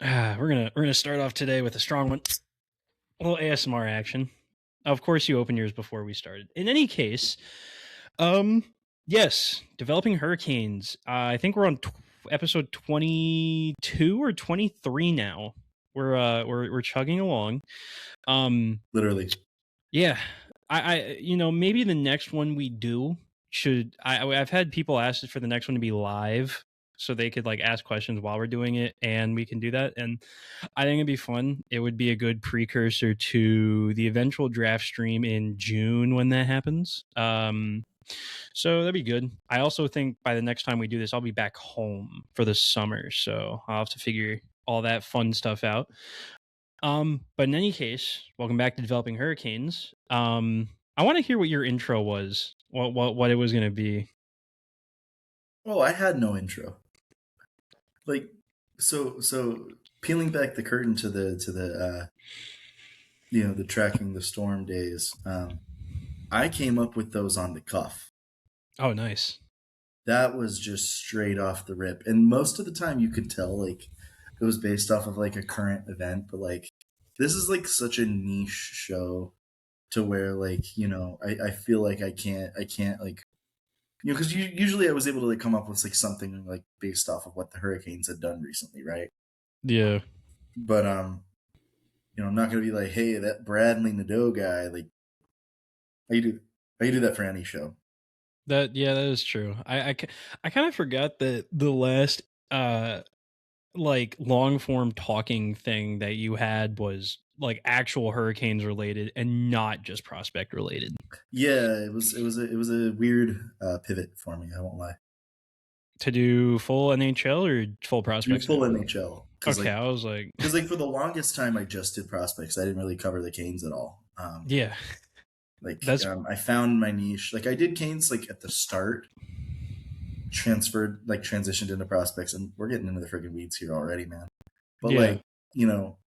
We're gonna start off today with a strong one. A little ASMR action. Of course, you opened yours before we started. In any case, um, yes, developing hurricanes. I think we're on episode 22 or 23 now. We're chugging along. Literally. Yeah, maybe the next one we do should. I've had people ask for the next one to be live, so they could like ask questions while we're doing it, and we can do that. And I think it'd be fun. It would be a good precursor to the eventual draft stream in June when that happens. So that'd be good. I also think by the next time we do this, I'll be back home for the summer, so I'll have to figure all that fun stuff out. But in any case, welcome back to Developing Hurricanes. I want to hear what your intro was. What it was going to be. Oh, I had no intro. Like, so peeling back the curtain to the the tracking the storm days. I came up with those on the cuff. Oh, nice. That was just straight off the rip, and most of the time you could tell like it was based off of like a current event. But like, this is like such a niche show to where like I feel like I can't like because usually I was able to like come up with like something like based off of what the Hurricanes had done recently, right? Yeah. But I'm not gonna be like, hey, that Bradley Nadeau guy, like, how you do that for any show? That is true. I kind of forgot that the last like long form talking thing that you had was like actual Hurricanes related and not just prospect related. Yeah, it was a weird pivot for me. I won't lie. To do full NHL or full prospects? Full NHL. Okay, I was like, because like for the longest time I just did prospects. I didn't really cover the Canes at all. Yeah. Like I found my niche. Like I did Canes like at the start, transitioned into prospects, and we're getting into the freaking weeds here already, man. But like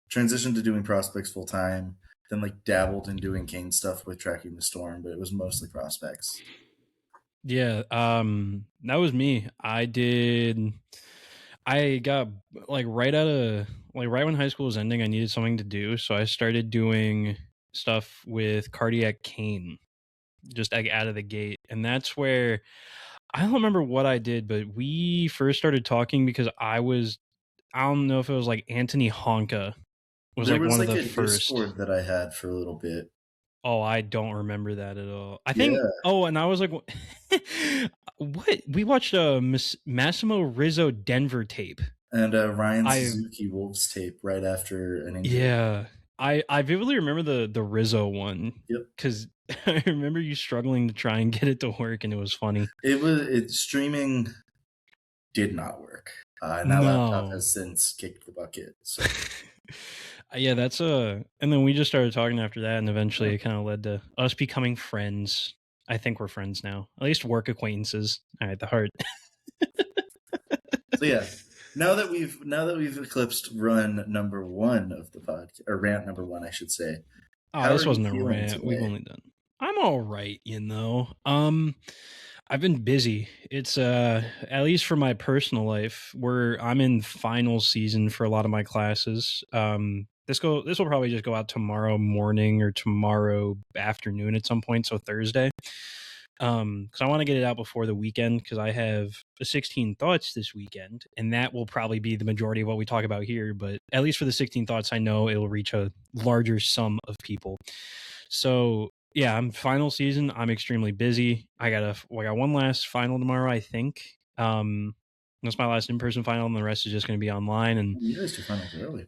transitioned to doing prospects full time, then like dabbled in doing Cane stuff with tracking the storm, but it was mostly prospects. Yeah, that was me. I got like right when high school was ending, I needed something to do, so I started doing stuff with Cardiac Cane just like out of the gate. And that's where I don't remember what I did, but we first started talking because I don't know if it was like Anthony Honka was like one of the first Discord that I had for a little bit. Oh, I don't remember that at all. I think. Yeah. Oh, and I was like, "What?" We watched Massimo Rizzo Denver tape and Ryan Suzuki Wolves tape right after an injury. Yeah, I vividly remember the Rizzo one. Yep. Because I remember you struggling to try and get it to work, and it was funny. Streaming did not work, and that laptop has since kicked the bucket. So. Yeah, and then we just started talking after that, and eventually it kind of led to us becoming friends. I think we're friends now, at least work acquaintances. All right, the heart. So yeah, now that we've eclipsed run number 1 of the podcast, or rant number 1, I should say. Oh, this wasn't a rant. Today? We've only done. I'm all right, I've been busy. It's at least for my personal life, where I'm in final season for a lot of my classes. This will probably just go out tomorrow morning or tomorrow afternoon at some point, so Thursday. Because I want to get it out before the weekend, because I have 16 thoughts this weekend, and that will probably be the majority of what we talk about here. But at least for the 16 thoughts, I know it'll reach a larger sum of people. So yeah, I'm final season. I'm extremely busy. I got one last final tomorrow, I think. That's my last in-person final, and the rest is just going to be online. And you guys do finals early.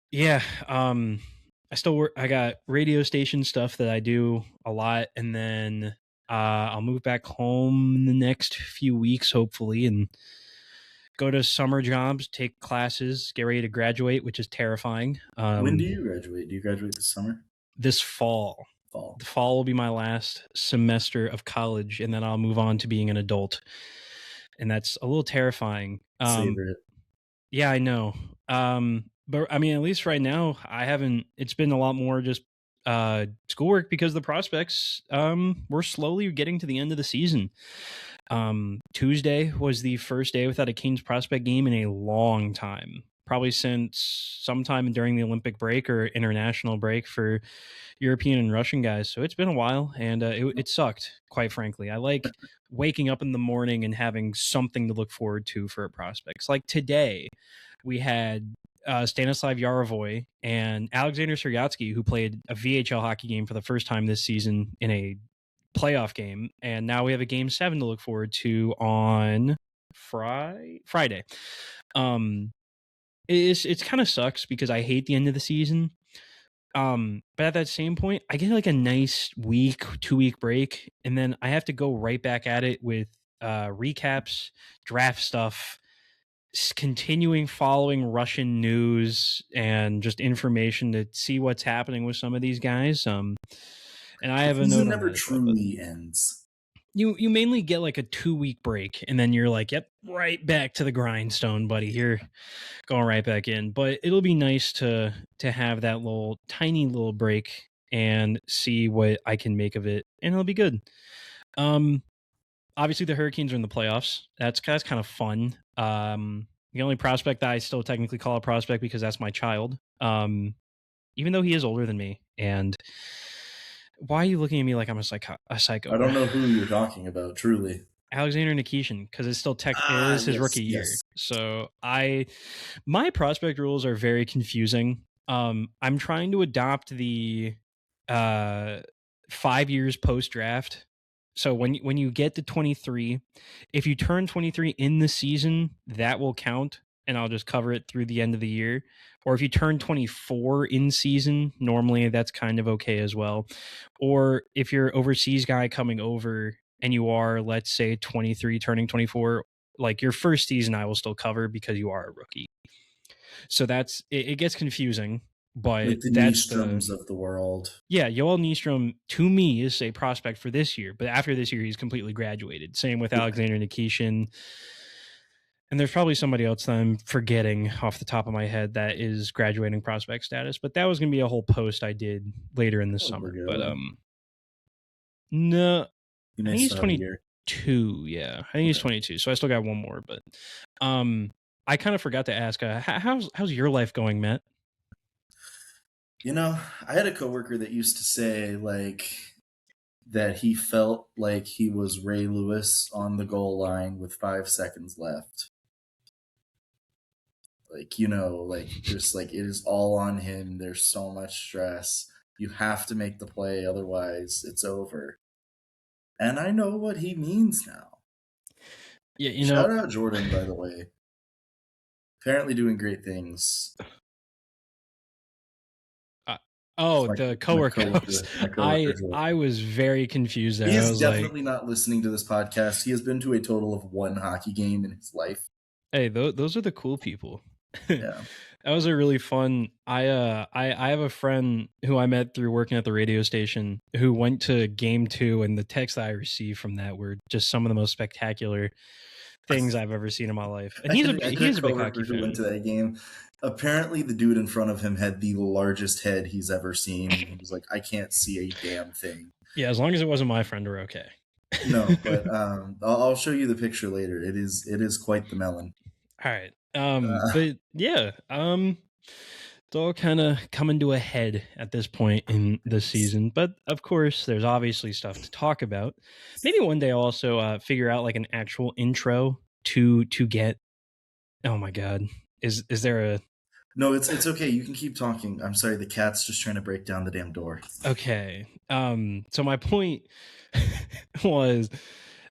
Yeah, I still work. I got radio station stuff that I do a lot, and then I'll move back home in the next few weeks, hopefully, and go to summer jobs, take classes, get ready to graduate, which is terrifying. When do you graduate? Do you graduate this summer? This fall. The fall will be my last semester of college, and then I'll move on to being an adult, and that's a little terrifying. Savor it. Yeah, I know. But I mean, at least right now, it's been a lot more just schoolwork, because the prospects, we're slowly getting to the end of the season. Tuesday was the first day without a Canes prospect game in a long time. probably since sometime during the Olympic break or international break for European and Russian guys. So it's been a while, and it sucked, quite frankly. I like waking up in the morning and having something to look forward to for prospects. Like today, we had Stanislav Yarovoy and Alexander Suryatsky, who played a VHL hockey game for the first time this season in a playoff game, and now we have a game 7 to look forward to on Friday. It's kind of sucks because I hate the end of the season. But at that same point, I get like a nice week, 2-week break, and then I have to go right back at it with recaps, draft stuff, continuing following Russian news and just information to see what's happening with some of these guys. And I The have a season note on never that as well. But truly ends. you mainly get like a 2-week break, and then you're like, yep, right back to the grindstone, buddy. You're going right back in. But it'll be nice to have that little tiny little break and see what I can make of it, and it'll be good. Obviously the Hurricanes are in the playoffs. That's kind of fun. The only prospect that I still technically call a prospect because that's my child. Even though he is older than me. And why are you looking at me like I'm a psycho? I don't know who you're talking about, truly. Alexander Nikishin, because it's still it is his rookie year. So my prospect rules are very confusing. I'm trying to adopt the 5 years post draft. So when you get to 23, if you turn 23 in the season, that will count, and I'll just cover it through the end of the year. Or if you turn 24 in season, normally that's kind of okay as well. Or if you're overseas guy coming over and you are, let's say, 23 turning 24, like your first season I will still cover because you are a rookie. So that's it gets confusing, but like the that's Nystroms of the world. Yeah, Joel Nystrom, to me, is a prospect for this year, but after this year, he's completely graduated. Same with Alexander Nikishin. And there's probably somebody else that I'm forgetting off the top of my head that is graduating prospect status, but that was going to be a whole post I did later in the summer. But no, I think he's 22. Yeah, I think he's 22. So I still got one more. But I kind of forgot to ask, how's your life going, Matt? You know, I had a coworker that used to say like that he felt like he was Ray Lewis on the goal line with 5 seconds left. Like, you know, like just like it is all on him. There's so much stress. You have to make the play, otherwise it's over. And I know what he means now. Yeah, you Shout out Jordan, by the way. Apparently doing great things. The coworker. I was very confused there. He is definitely not listening to this podcast. He has been to a total of 1 hockey game in his life. Hey, those are the cool people. Yeah. That was a really fun. I have a friend who I met through working at the radio station who went to game 2, and the texts that I received from that were just some of the most spectacular things I've ever seen in my life. And he's a big hockey fan. Who went to that game. Apparently, the dude in front of him had the largest head he's ever seen. He was like, "I can't see a damn thing." Yeah, as long as it wasn't my friend, we're okay. No, but I'll show you the picture later. It is quite the melon. All right. But yeah, it's all kind of coming to a head at this point in the season. But of course, there's obviously stuff to talk about. Maybe one day I'll also figure out like an actual intro to get. Oh my God, is there a? No, it's okay. You can keep talking. I'm sorry, the cat's just trying to break down the damn door. Okay. So my point was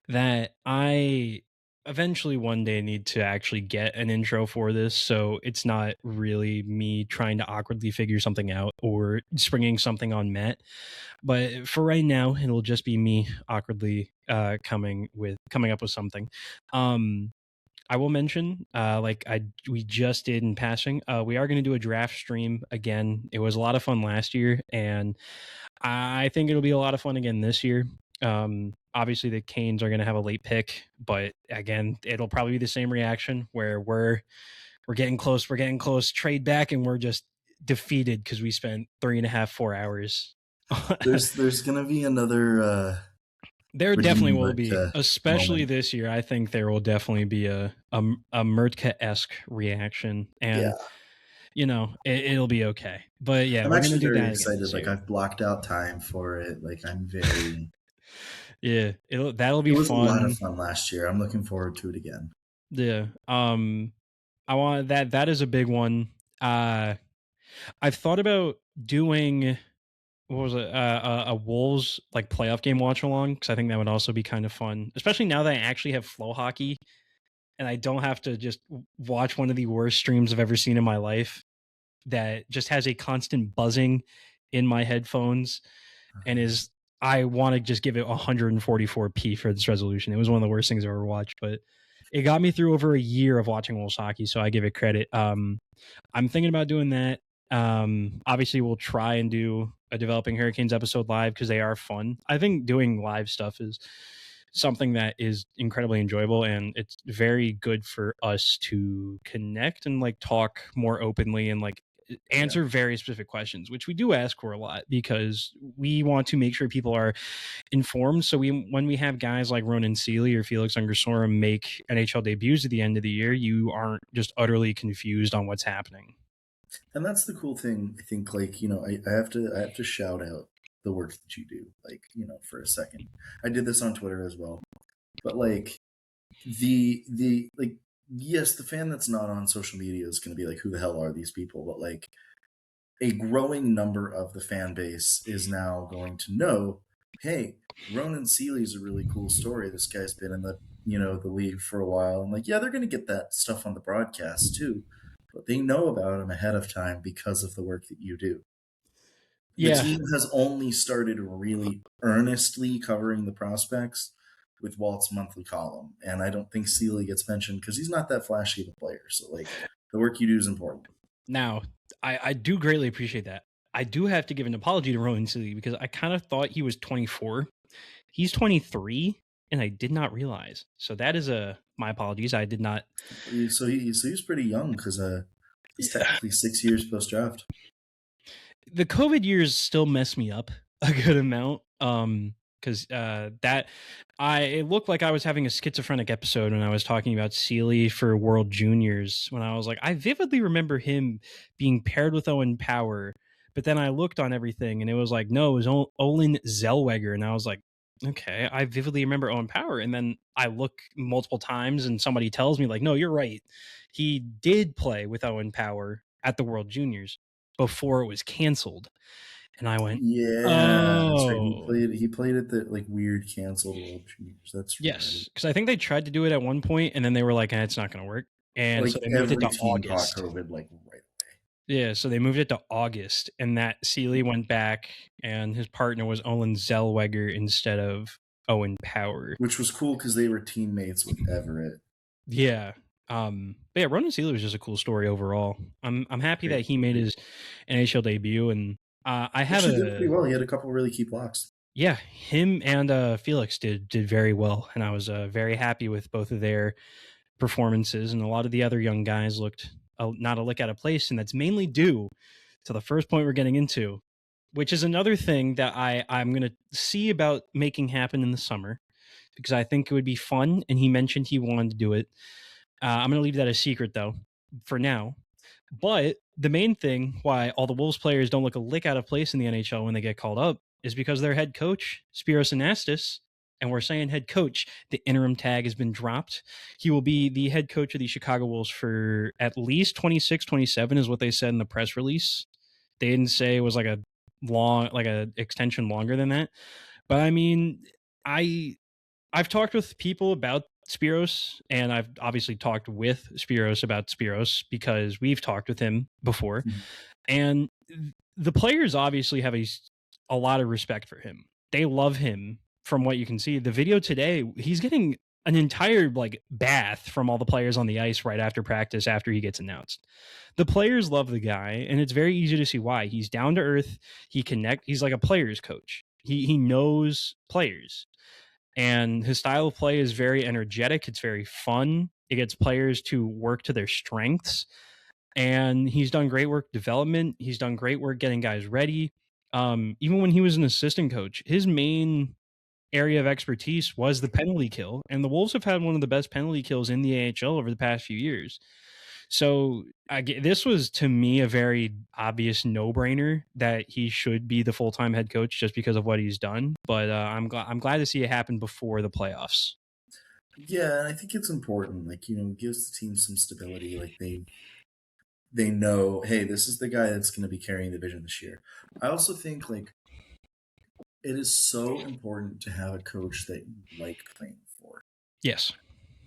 that I eventually one day need to actually get an intro for this, so it's not really me trying to awkwardly figure something out or springing something on Matt. But for right now, it'll just be me awkwardly coming up with something. I will mention, we just did in passing, we are going to do a draft stream again. It was a lot of fun last year, and I think it'll be a lot of fun again this year. Obviously, the Canes are going to have a late pick, but again, it'll probably be the same reaction where we're getting close, trade back, and we're just defeated because we spent 3.5-4 hours. There's going to be another There Or do you definitely mean will be, Murtka especially moment? this year. I think there will definitely be a Murtka esque reaction, Yeah. and it'll be okay. But yeah, I'm we're gonna actually do very that again excited. this Like, year. I've blocked out time for it. Like, I'm very. Yeah, that'll It be was a lot of fun. fun last year. I'm looking forward to it again. Yeah. I want that. That is a big one. Uh, I've thought about doing what was it a Wolves like playoff game watch along because I think that would also be kind of fun, especially now that I actually have flow hockey and I don't have to just watch one of the worst streams I've ever seen in my life that just has a constant buzzing in my headphones and is I want to just give it 144p for this resolution. It was one of the worst things I've ever watched, but it got me through over a year of watching Wolves hockey, so I give it credit. I'm thinking about doing that. Obviously, we'll try and do a Developing Hurricanes episode live because they are fun. I think doing live stuff is something that is incredibly enjoyable and it's very good for us to connect and like talk more openly and like Yeah. answer very specific questions, which we do ask for a lot because we want to make sure people are informed. So when we have guys like Ronan Seeley or Felix Ungersora make NHL debuts at the end of the year, you aren't just utterly confused on what's happening. And that's the cool thing. I think, like, I have to shout out the work that you do. Like, for a second, I did this on Twitter as well. But like the like, yes, the fan that's not on social media is going to be like, who the hell are these people? But like, a growing number of the fan base is now going to know, hey, Ronan Seeley is a really cool story. This guy's been in the league for a while, and like, yeah, they're going to get that stuff on the broadcast too, but they know about him ahead of time because of the work that you do. The Yeah. team has only started really earnestly covering the prospects with Walt's monthly column, and I don't think Seeley gets mentioned because he's not that flashy of a player. So like, the work you do is important. Now, I do greatly appreciate that. I do have to give an apology to Ronan Seeley because I kind of thought he was 24. He's 23, and I did not realize. So that is my apologies. I did not. So he's pretty young because he's technically 6 years post draft. The COVID years still mess me up a good amount. Because it looked like I was having a schizophrenic episode when I was talking about Seeley for World Juniors. When I was like, I vividly remember him being paired with Owen Power, but then I looked on everything and it was like, no, it was Olin Zellweger, and I was like, okay, I vividly remember Owen Power, and then I look multiple times and somebody tells me like, no, you're right, he did play with Owen Power at the World Juniors before it was canceled. And I went, Yeah, that's right. He oh, played. He played at the like weird canceled World Juniors. That's right. yes. Because I think they tried to do it at one point and then they were like, it's not going to work. And Like, so they moved it every to team caught August. COVID like right Yeah. So they moved it to August. And that Seeley went back and his partner was Olin Zellweger instead of Owen Power. which was cool because they were teammates with Everett. Yeah. But yeah, Ronan Seeley was just a cool story overall. I'm happy that he made his NHL debut, and I He have actually did pretty well. He had a couple really key blocks. yeah, him and Felix did very well, and I was very happy with both of their performances. And a lot of the other young guys looked not a lick out of place, and that's mainly due to the first point we're getting into, which is another thing that I'm going to see about making happen in the summer because I think it would be fun. And he mentioned he wanted to do it. I'm going to leave that a secret though for now. But the main thing why all the Wolves players don't look a lick out of place in the NHL when they get called up is because their head coach, Spiros Anastas, and we're saying head coach, the interim tag has been dropped. He will be the head coach of the Chicago Wolves for at least 26, 27 is what they said in the press release. They didn't say it was like a extension longer than that. But I mean, I've talked with people about Spiros, and I've obviously talked with Spiros about Spiros because we've talked with him before. Mhm. And the players obviously have a lot of respect for him. They love him from what you can see. The video today, he's getting an entire like bath from all the players on the ice right after practice after he gets announced. The players love the guy, and it's very easy to see why. He's down to earth. He's like a player's coach. He knows players, and his style of play is very energetic. It's very fun. It gets players to work to their strengths, and he's done great work development. He's done great work getting guys ready. Even when he was an assistant coach, his main area of expertise was the penalty kill, and the Wolves have had one of the best penalty kills in the AHL over the past few years. So this was, to me, a very obvious no-brainer that he should be the full-time head coach just because of what he's done. But I'm glad to see it happen before the playoffs. Yeah, and I think it's important. Like, it gives the team some stability. Like they know, hey, this is the guy that's going to be carrying the division this year. I also think like it is so important to have a coach that you like playing for. Yes.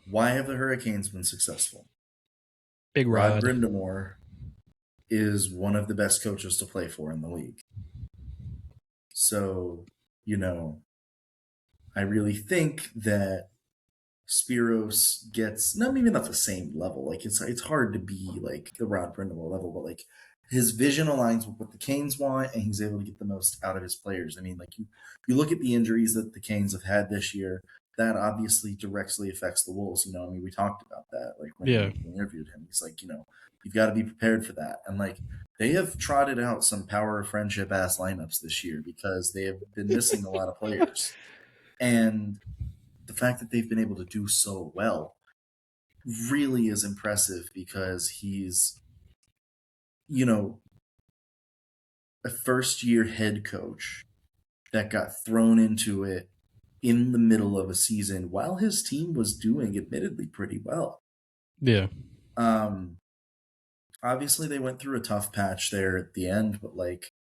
Why have the Hurricanes been successful? Big Rod Rod. Brind'Amour is one of the best coaches to play for in the league. So, I really think that Spiros gets maybe not the same level. Like it's hard to be like the Rod Brind'Amour level, but like his vision aligns with what the Canes want, and he's able to get the most out of his players. I mean, like you look at the injuries that the Canes have had this year, that obviously directly affects the Wolves. I mean, we talked about that like when we interviewed him. He's like, you've got to be prepared for that, and like they have trotted out some power of friendship ass lineups this year because they have been missing a lot of players, and the fact that they've been able to do so well really is impressive because he's, a first-year head coach that got thrown into it in the middle of a season while his team was doing admittedly pretty well. Yeah. Obviously they went through a tough patch there at the end, but like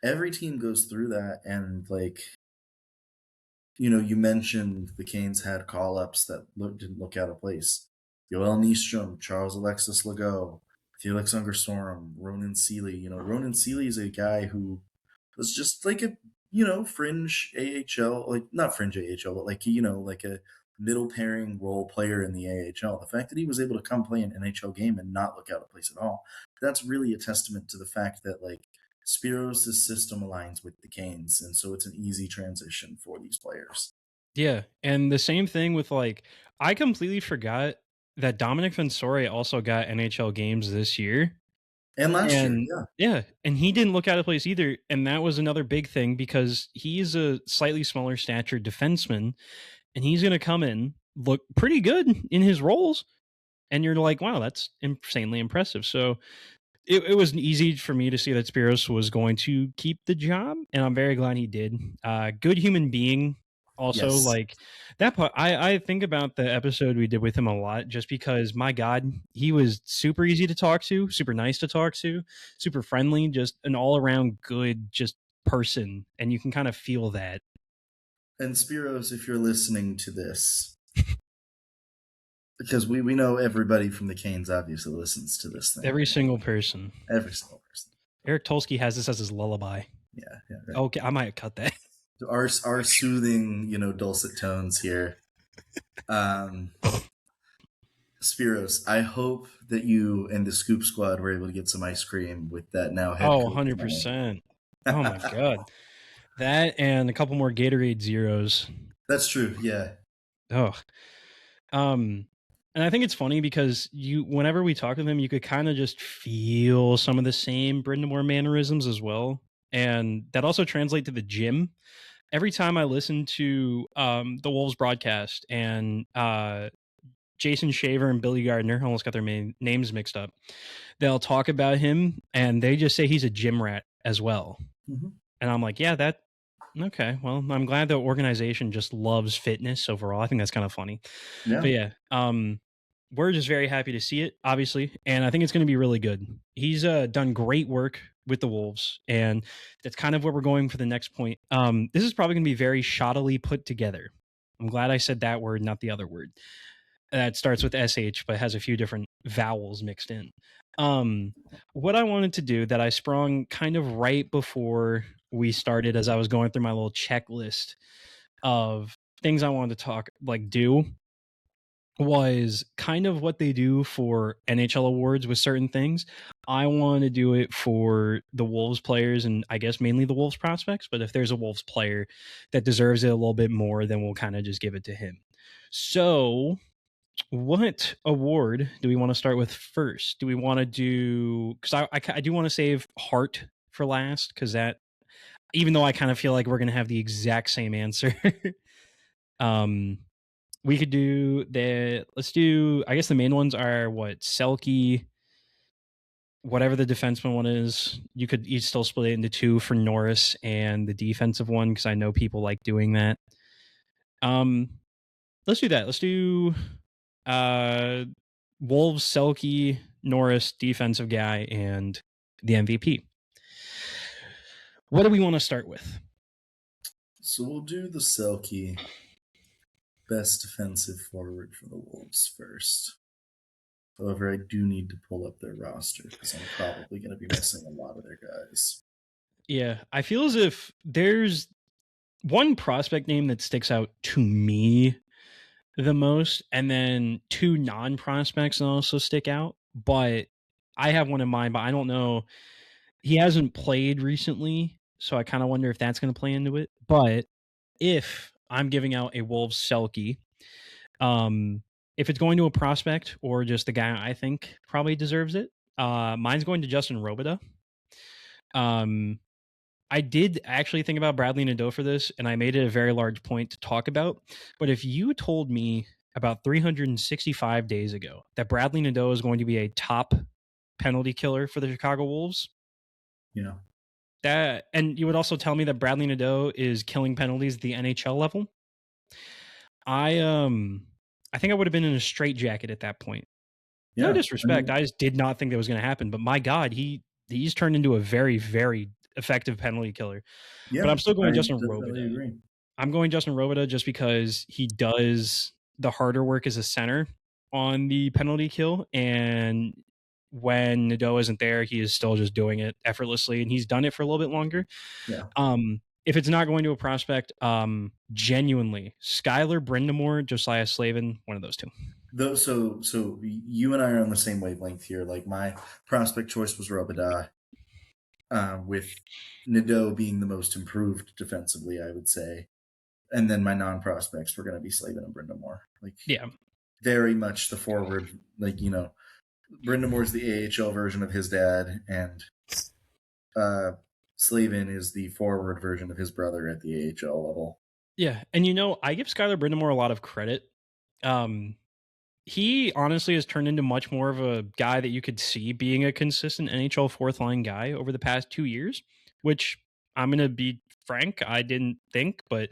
every team goes through that, and like you mentioned the Canes had call-ups that didn't look out of place. Yoel Nystrom, Charles Alexis Legault, Felix Ungersorum, Ronan Seeley. Ronan Seeley is a guy who was just like a, fringe AHL, like not fringe AHL, but like, like a middle pairing role player in the AHL. The fact that he was able to come play an NHL game and not look out of place at all, that's really a testament to the fact that like Spiros' system aligns with the Canes, and so it's an easy transition for these players. Yeah, and the same thing with like, I completely forgot that Dominic Fensore also got NHL games this year. And last year, yeah, and he didn't look out of place either, and that was another big thing because he's a slightly smaller statured defenseman, and he's going to come in, look pretty good in his roles, and you're like, wow, that's insanely impressive. So it was easy for me to see that Spiros was going to keep the job, and I'm very glad he did. Good human being. Also, Yes. like that part, I think about the episode we did with him a lot just because, my God, he was super easy to talk to, super nice to talk to, super friendly, just an all around good just person. And you can kind of feel that. And Spiros, if you're listening to this, because we know everybody from the Canes obviously listens to this thing. Every single person. Every single person. Eric Tulsky has this as his lullaby. Yeah. Right. Okay, I might cut that. Our soothing, dulcet tones here. Spiros, I hope that you and the Scoop Squad were able to get some ice cream with that now head coach. 100%. Oh my God. That and a couple more Gatorade Zeros. That's true, yeah. Oh. And I think it's funny because whenever we talk to them, you could kind of just feel some of the same Brind'Amour mannerisms as well. And that also translates to the gym. Every time I listen to the Wolves broadcast and Jason Shaver and Billy Gardner, almost got their names mixed up, they'll talk about him and they just say he's a gym rat as well. Mm-hmm. And I'm like, yeah, okay. Well, I'm glad the organization just loves fitness overall. I think that's kind of funny. Yeah. But yeah, we're just very happy to see it, obviously, and I think it's going to be really good. He's done great work with the Wolves, and that's kind of where we're going for the next point. This is probably going to be very shoddily put together. I'm glad I said that word, not the other word. That starts with SH, but has a few different vowels mixed in. What I wanted to do that I sprung kind of right before we started, as I was going through my little checklist of things I wanted to do, was kind of what they do for NHL awards with certain things. I want to do it for the Wolves players, and I guess mainly the Wolves prospects, but if there's a Wolves player that deserves it a little bit more, then we'll kind of just give it to him. So what award do we want to start with first? Do we want to do, because I do want to save Hart for last, because that, even though I kind of feel like we're going to have the exact same answer. We could do let's do, I guess the main ones are what, Selke, whatever the defenseman one is. You could each still split it into two for Norris and the defensive one, because I know people like doing that. Let's do that. Let's do Wolves, Selke, Norris, defensive guy, and the MVP. What do we want to start with? So we'll do the Selke best defensive forward for the Wolves first. However, I do need to pull up their roster because I'm probably going to be missing a lot of their guys. Yeah, I feel as if there's one prospect name that sticks out to me the most, and then two non-prospects that also stick out. But I have one in mind, but I don't know. He hasn't played recently, so I kind of wonder if that's going to play into it. But if I'm giving out a Wolves Selke, if it's going to a prospect or just the guy I think probably deserves it, mine's going to Justin Robida. I did actually think about Bradley Nadeau for this, and I made it a very large point to talk about. But if you told me about 365 days ago that Bradley Nadeau is going to be a top penalty killer for the Chicago Wolves, Yeah. And you would also tell me that Bradley Nadeau is killing penalties at the NHL level, I think I would have been in a straitjacket at that point. Yeah. No disrespect, I just did not think that was going to happen. But my God, he's turned into a very, very effective penalty killer. Yeah, but I'm still going I Justin definitely Robida. agree. I'm going Justin Robida just because he does the harder work as a center on the penalty kill, and when Nadeau isn't there, he is still just doing it effortlessly, and he's done it for a little bit longer. Yeah. If it's not going to a prospect, genuinely, Skylar Brindamore, Josiah Slavin, one of those two. So you and I are on the same wavelength here. Like, my prospect choice was Robida, with Nadeau being the most improved defensively, I would say. And then my non-prospects were going to be Slavin and Brindamore. Like, Yeah. Very much the forward. Like, Brindamore's the AHL version of his dad, and Slavin is the forward version of his brother at the AHL level. Yeah, and I give Skylar Brindamore a lot of credit. He honestly has turned into much more of a guy that you could see being a consistent NHL fourth line guy over the past 2 years, which I'm going to be frank, I didn't think, but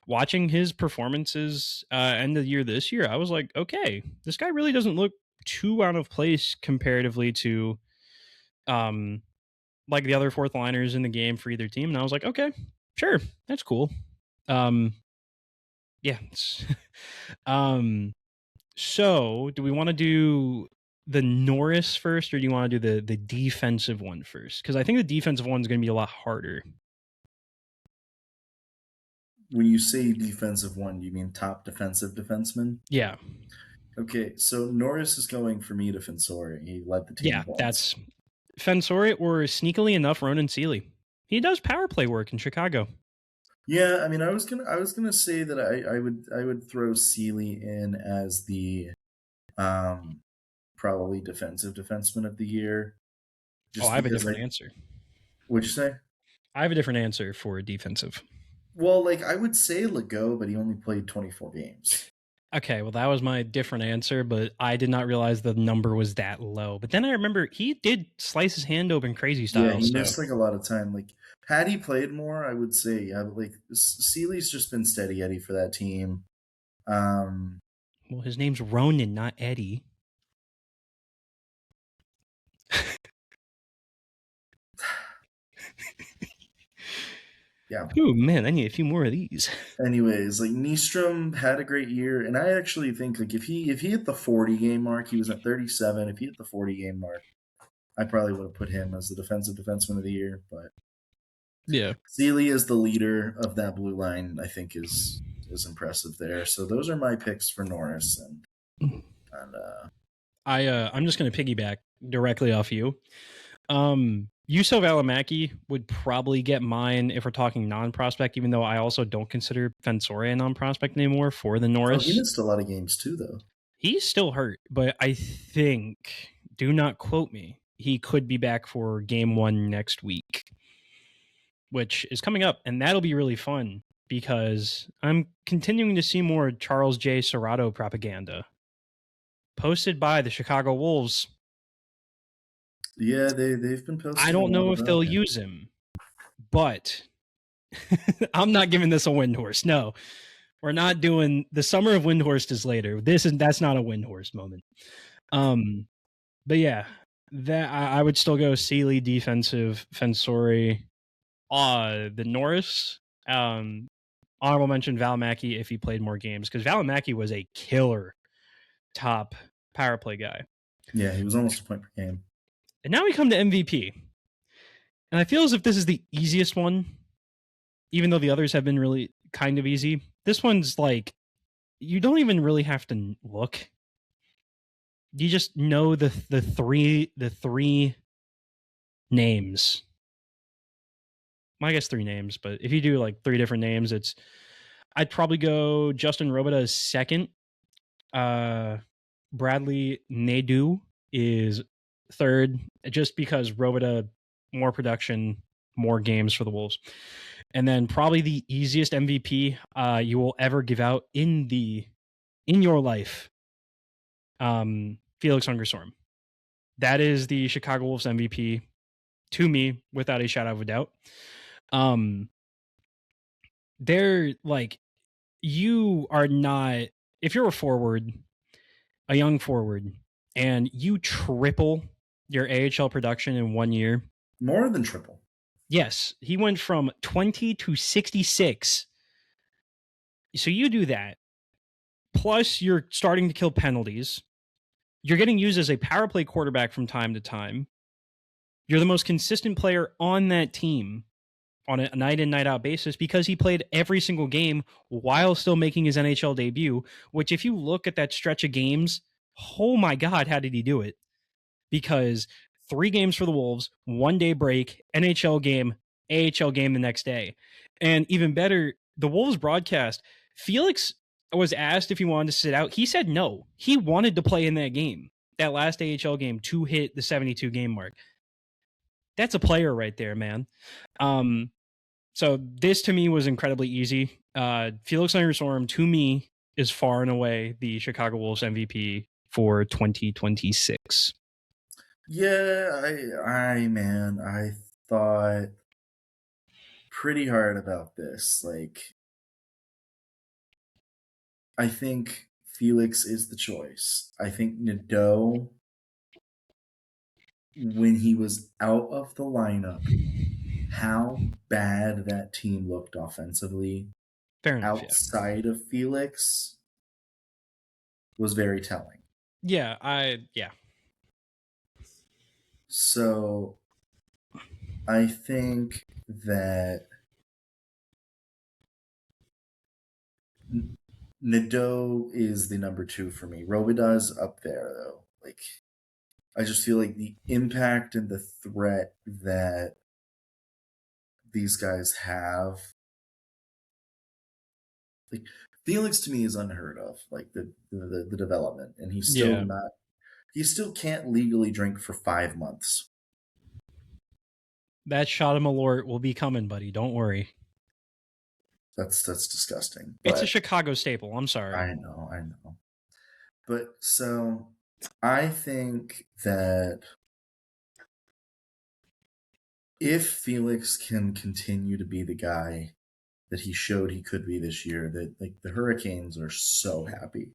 watching his performances end of the year this year, I was like, okay, this guy really doesn't look too out of place comparatively to like the other fourth liners in the game for either team. And I was like, okay, sure, that's cool. Yeah. So do we want to do the Norris first, or do you want to do the defensive one first? Because I think the defensive one is going to be a lot harder. When you say defensive one, do you mean top defensive defenseman? Yeah. Okay, so Norris is going for me to Fensore. He led the team. Yeah, once. that's Fensore, or sneakily enough, Ronan Seeley. He does power play work in Chicago. Yeah, I mean, I was gonna say that I would throw Seeley in as the probably defensive defenseman of the year. I have a different answer. What'd you say? I have a different answer for defensive. Well, like, I would say Legault, but he only played 24 games. Okay, well, that was my different answer, but I did not realize the number was that low. But then I remember he did slice his hand open crazy style. Yeah, he missed like a lot of time. Like, had he played more, I would say, yeah, but like, Seeley's just been steady Eddie for that team. Well, his name's Ronan, not Eddie. Yeah. Oh man, I need a few more of these. Anyways, like, Nystrom had a great year, and I actually think, like, if he hit the 40 game mark, he was at 37. If he hit the 40 game mark, I probably would have put him as the defensive defenseman of the year. But yeah, Seeley is the leader of that blue line. I think is impressive there. So those are my picks for Norris, and I'm just going to piggyback directly off you. Yusuf Alamaki would probably get mine if we're talking non-prospect, even though I also don't consider Fensore a non-prospect anymore for the Norris. He missed a lot of games too, though. He's still hurt, but I think, do not quote me, he could be back for game 1 next week, which is coming up, and that'll be really fun because I'm continuing to see more Charles J. Serrato propaganda posted by the Chicago Wolves. Yeah, they've been I posting a don't lot know if about they'll him. use him, but I'm not giving this a Windhorst. No, we're not doing the summer of Windhorst is later. That's not a Windhorst moment. But yeah, that I would still go Sealy defensive, Fensori, the Norris. Honorable mention Valimaki if he played more games, because Valimaki was a killer top power play guy. Yeah, he was almost a point per game. And now we come to MVP. And I feel as if this is the easiest one, even though the others have been really kind of easy. This one's like, you don't even really have to look. You just know the three names. Well, I guess 3 names, but if you do like 3 different names, I'd probably go Justin Robita as second. Bradley Nadeau is third, just because Robita, more production, more games for the Wolves. And then probably the easiest MVP you will ever give out in your life, Felix Ungerstorm. That is the Chicago Wolves MVP to me, without a shadow of a doubt. They're like, you are not, if you're a young forward, and you triple your AHL production in 1 year. More than triple. Yes, he went from 20 to 66. So you do that. Plus, you're starting to kill penalties. You're getting used as a power play quarterback from time to time. You're the most consistent player on that team on a night in, night out basis, because he played every single game while still making his NHL debut, which if you look at that stretch of games, oh my God, how did he do it? Because 3 games for the Wolves, 1 day break, NHL game, AHL game the next day. And even better, the Wolves broadcast, Felix was asked if he wanted to sit out. He said no. He wanted to play in that game, that last AHL game, to hit the 72 game mark. That's a player right there, man. So this to me was incredibly easy. Felix Ungerstorm, to me, is far and away the Chicago Wolves MVP for 2026. Yeah, I thought pretty hard about this. Like, I think Felix is the choice. I think Nadeau, when he was out of the lineup, how bad that team looked offensively Fair enough, outside of Felix was very telling. Yeah, So I think that Nadeau is the number 2 for me. Robida's up there though. Like, I just feel like the impact and the threat that these guys have, like, Felix to me is unheard of. Like the development, and he's still not. He still can't legally drink for 5 months. That shot of Malort will be coming, buddy. Don't worry. That's disgusting. It's a Chicago staple. I'm sorry. I know. But so I think that if Felix can continue to be the guy that he showed he could be this year, that like the Hurricanes are so happy.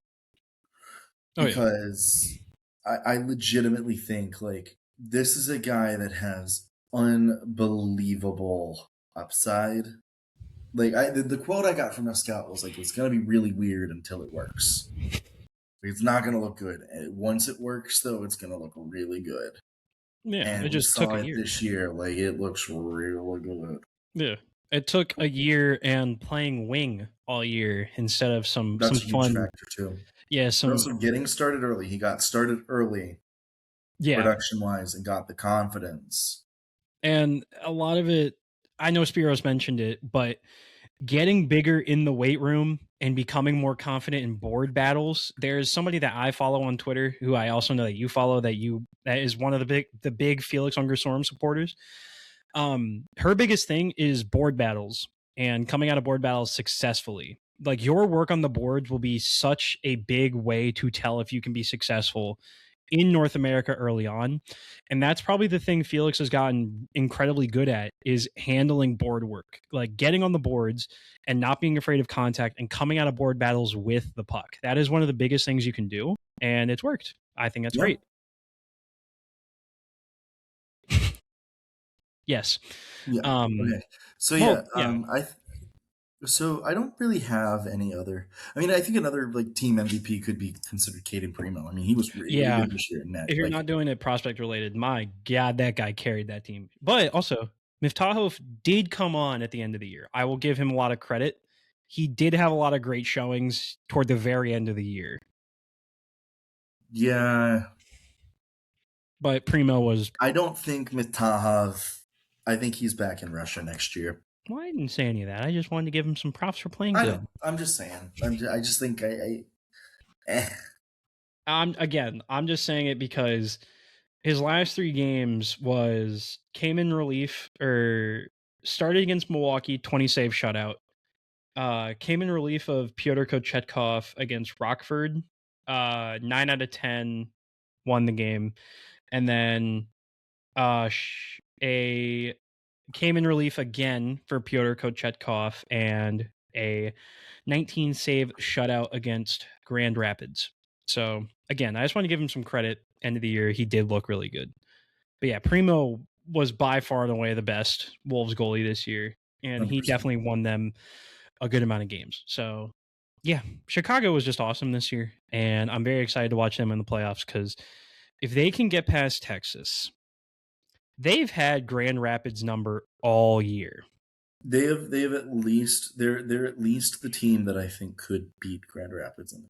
Because I legitimately think like this is a guy that has unbelievable upside. Like the quote I got from a scout was like, it's gonna be really weird until it works. It's not gonna look good. Once it works though, it's gonna look really good. Yeah, and it just we saw took a it year. This year. Like, it looks really good. Yeah, it took a year and playing wing all year instead of some That's some a huge fun factor too. Yeah, also getting started early. He got started early, production wise, and got the confidence. And a lot of it, I know Spiros mentioned it, but getting bigger in the weight room and becoming more confident in board battles. There's somebody that I follow on Twitter who I also know that you follow, that is one of the big Felix Ungerstorm supporters. Her biggest thing is board battles. and coming out of board battles successfully. Like, your work on the boards will be such a big way to tell if you can be successful in North America early on. And that's probably the thing Felix has gotten incredibly good at, is handling board work, like getting on the boards and not being afraid of contact and coming out of board battles with the puck. That is one of the biggest things you can do, and it's worked. I think that's Yeah. great. Yes. Yeah. Okay. So Well, yeah, yeah. so I don't really have any other. I mean, I think another like team MVP could be considered Caden Primo. I mean, he was really Yeah. good this year in net. If you're Like, not doing it prospect related, my God, that guy carried that team. But also, Miftahov did come on at the end of the year. I will give him a lot of credit. He did have a lot of great showings toward the very end of the year. yeah, But Primo was. I don't think Mitahov. I think he's back in Russia next year. Well, I didn't say any of that. I just wanted to give him some props for playing I good. know. I'm just saying. I just think eh. I'm just saying it because his last 3 games came in relief, or started against Milwaukee, 20 save shutout. Came in relief of Pyotr Kochetkov against Rockford. 9 out of 10 won the game. And then came in relief again for Pyotr Kochetkov and a 19 save shutout against Grand Rapids. So again, I just want to give him some credit. End of the year, he did look really good. But yeah, Primo was by far and away the best Wolves goalie this year, and he 100%. definitely won them a good amount of games. So yeah, Chicago was just awesome this year, and I'm very excited to watch them in the playoffs, because if they can get past Texas, they've had Grand Rapids number all year. They have at least they're at least the team that I think could beat Grand Rapids in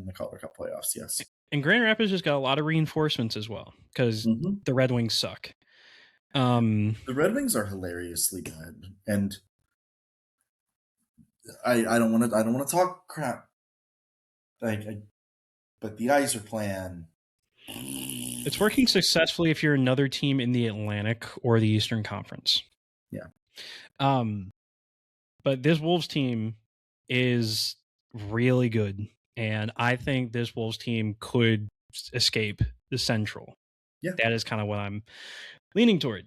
the Calder Cup playoffs. Yes, and Grand Rapids just got a lot of reinforcements as well, because the Red Wings suck. The Red Wings are hilariously good, and I don't want to talk crap. But the Ice are playing. It's working successfully if you're another team in the Atlantic or the Eastern Conference. Yeah. But this Wolves team is really good, and I think this Wolves team could escape the Central. Yeah. That is kind of what I'm leaning toward.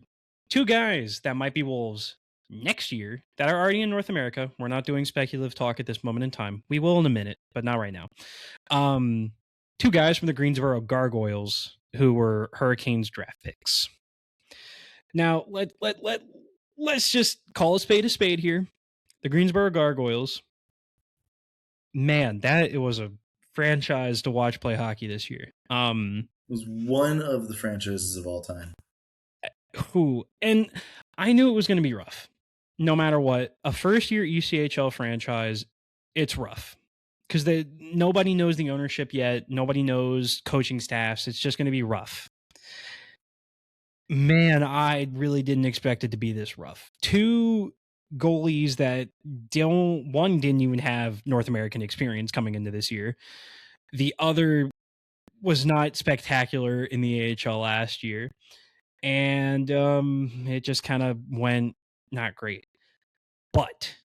2 guys that might be Wolves next year that are already in North America. We're not doing speculative talk at this moment in time. We will in a minute, but not right now. 2 guys from the Greensboro Gargoyles who were Hurricanes draft picks. Now, let's just call a spade here. The Greensboro Gargoyles, man, it was a franchise to watch play hockey this year. It was one of the franchises of all time. And I knew it was going to be rough. No matter what, a first-year ECHL franchise, it's rough, because nobody knows the ownership yet. Nobody knows coaching staffs. It's just going to be rough. Man, I really didn't expect it to be this rough. 2 goalies that one didn't even have North American experience coming into this year. The other was not spectacular in the AHL last year. And it just kind of went not great. But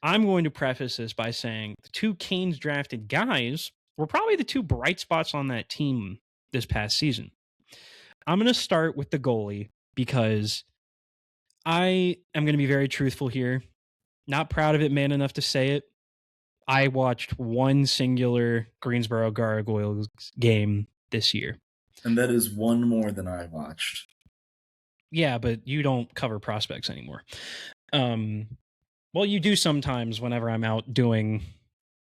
I'm going to preface this by saying the 2 Canes drafted guys were probably the 2 bright spots on that team this past season. I'm going to start with the goalie, because I am going to be very truthful here. Not proud of it, man enough to say it. I watched one singular Greensboro Gargoyles game this year. And that is one more than I watched. Yeah, but you don't cover prospects anymore. Well, you do sometimes whenever I'm out doing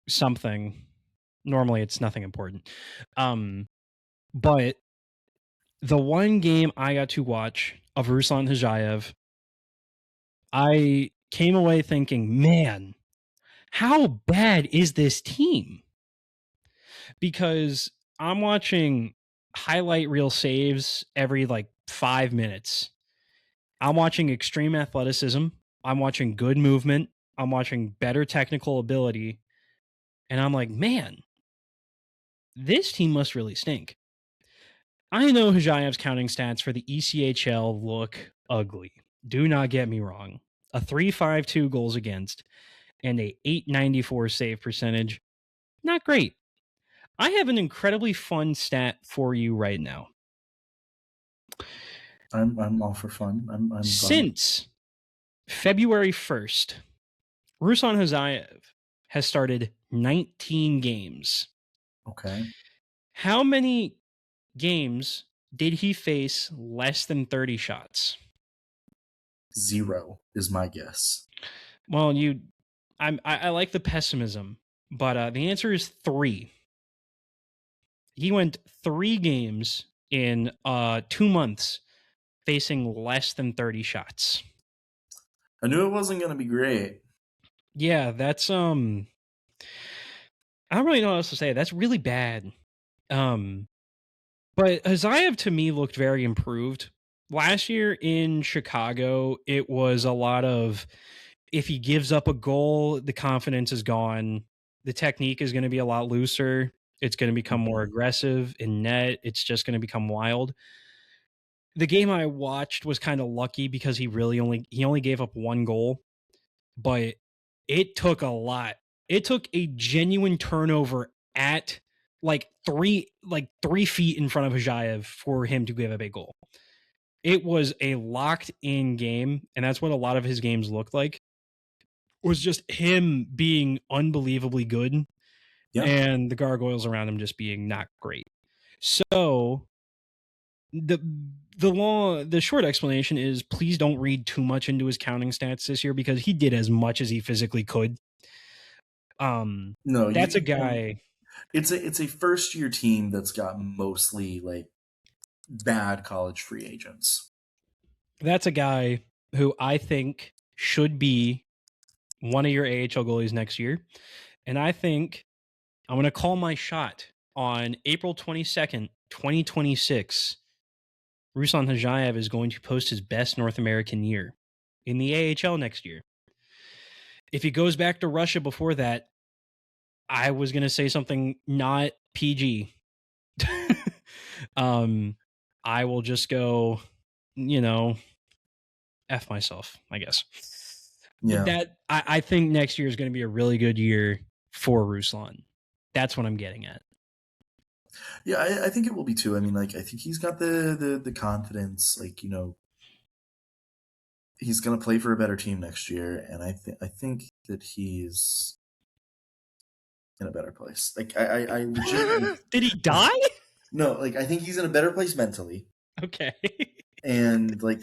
something. Normally it's nothing important. But the one game I got to watch of Ruslan Hajayev, I came away thinking, man, how bad is this team? Because I'm watching highlight reel saves every 5 minutes. I'm watching extreme athleticism. I'm watching good movement. I'm watching better technical ability. And I'm like, man, this team must really stink. I know Hajayev's counting stats for the ECHL look ugly. Do not get me wrong. a 3.52 goals against, and a 894 save percentage. Not great. I have an incredibly fun stat for you right now. I'm all for fun. I'm fun. Since February 1st, Ruslan Hazayev has started 19 games. Okay. How many games did he face less than 30 shots? 0 is my guess. Well, I like the pessimism, but the answer is 3. He went 3 games in 2 months facing less than 30 shots. I knew it wasn't going to be great. Yeah, that's I don't really know what else to say. That's really bad. But Hazayev to me looked very improved. Last year in Chicago, it was a lot of if he gives up a goal, the confidence is gone. The technique is going to be a lot looser. It's going to become more aggressive in net. It's just going to become wild. The game I watched was kind of lucky because he only gave up 1 goal, but it took a lot. It took a genuine turnover at like 3 feet in front of Hazayev for him to give a big goal. It was a locked in game, and that's what a lot of his games looked like. Was just him being unbelievably good, Yeah. and the Gargoyles around him just being not great. So the short explanation is please don't read too much into his counting stats this year because he did as much as he physically could. No, That's a guy. It's a first year team that's got mostly like bad college free agents. That's a guy who I think should be one of your AHL goalies next year. And I think I'm going to call my shot on April 22nd, 2026. Ruslan Hazayev is going to post his best North American year in the AHL next year. If he goes back to Russia before that, I was going to say something not PG. I will just go, F myself, I guess. Yeah. I think next year is going to be a really good year for Ruslan. That's what I'm getting at. Yeah, I think it will be too. I mean, like, I think he's got the confidence, like, he's going to play for a better team next year. And I think that he's in a better place. Like, I legitimately. Did he die? No, like, I think he's in a better place mentally. Okay. And, like,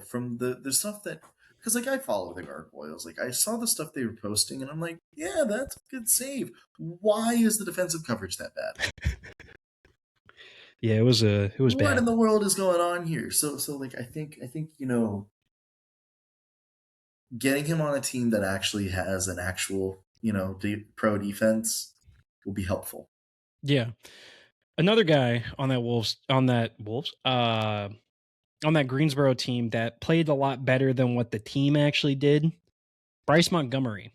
from the stuff that, because, like, I follow the Gargoyles. Like, I saw the stuff they were posting, and I'm like, yeah, that's a good save. Why is the defensive coverage that bad? Yeah, it was bad. What in the world is going on here? So like, I think getting him on a team that actually has an actual, pro defense will be helpful. Yeah. Another guy on that on that Greensboro team that played a lot better than what the team actually did, Bryce Montgomery.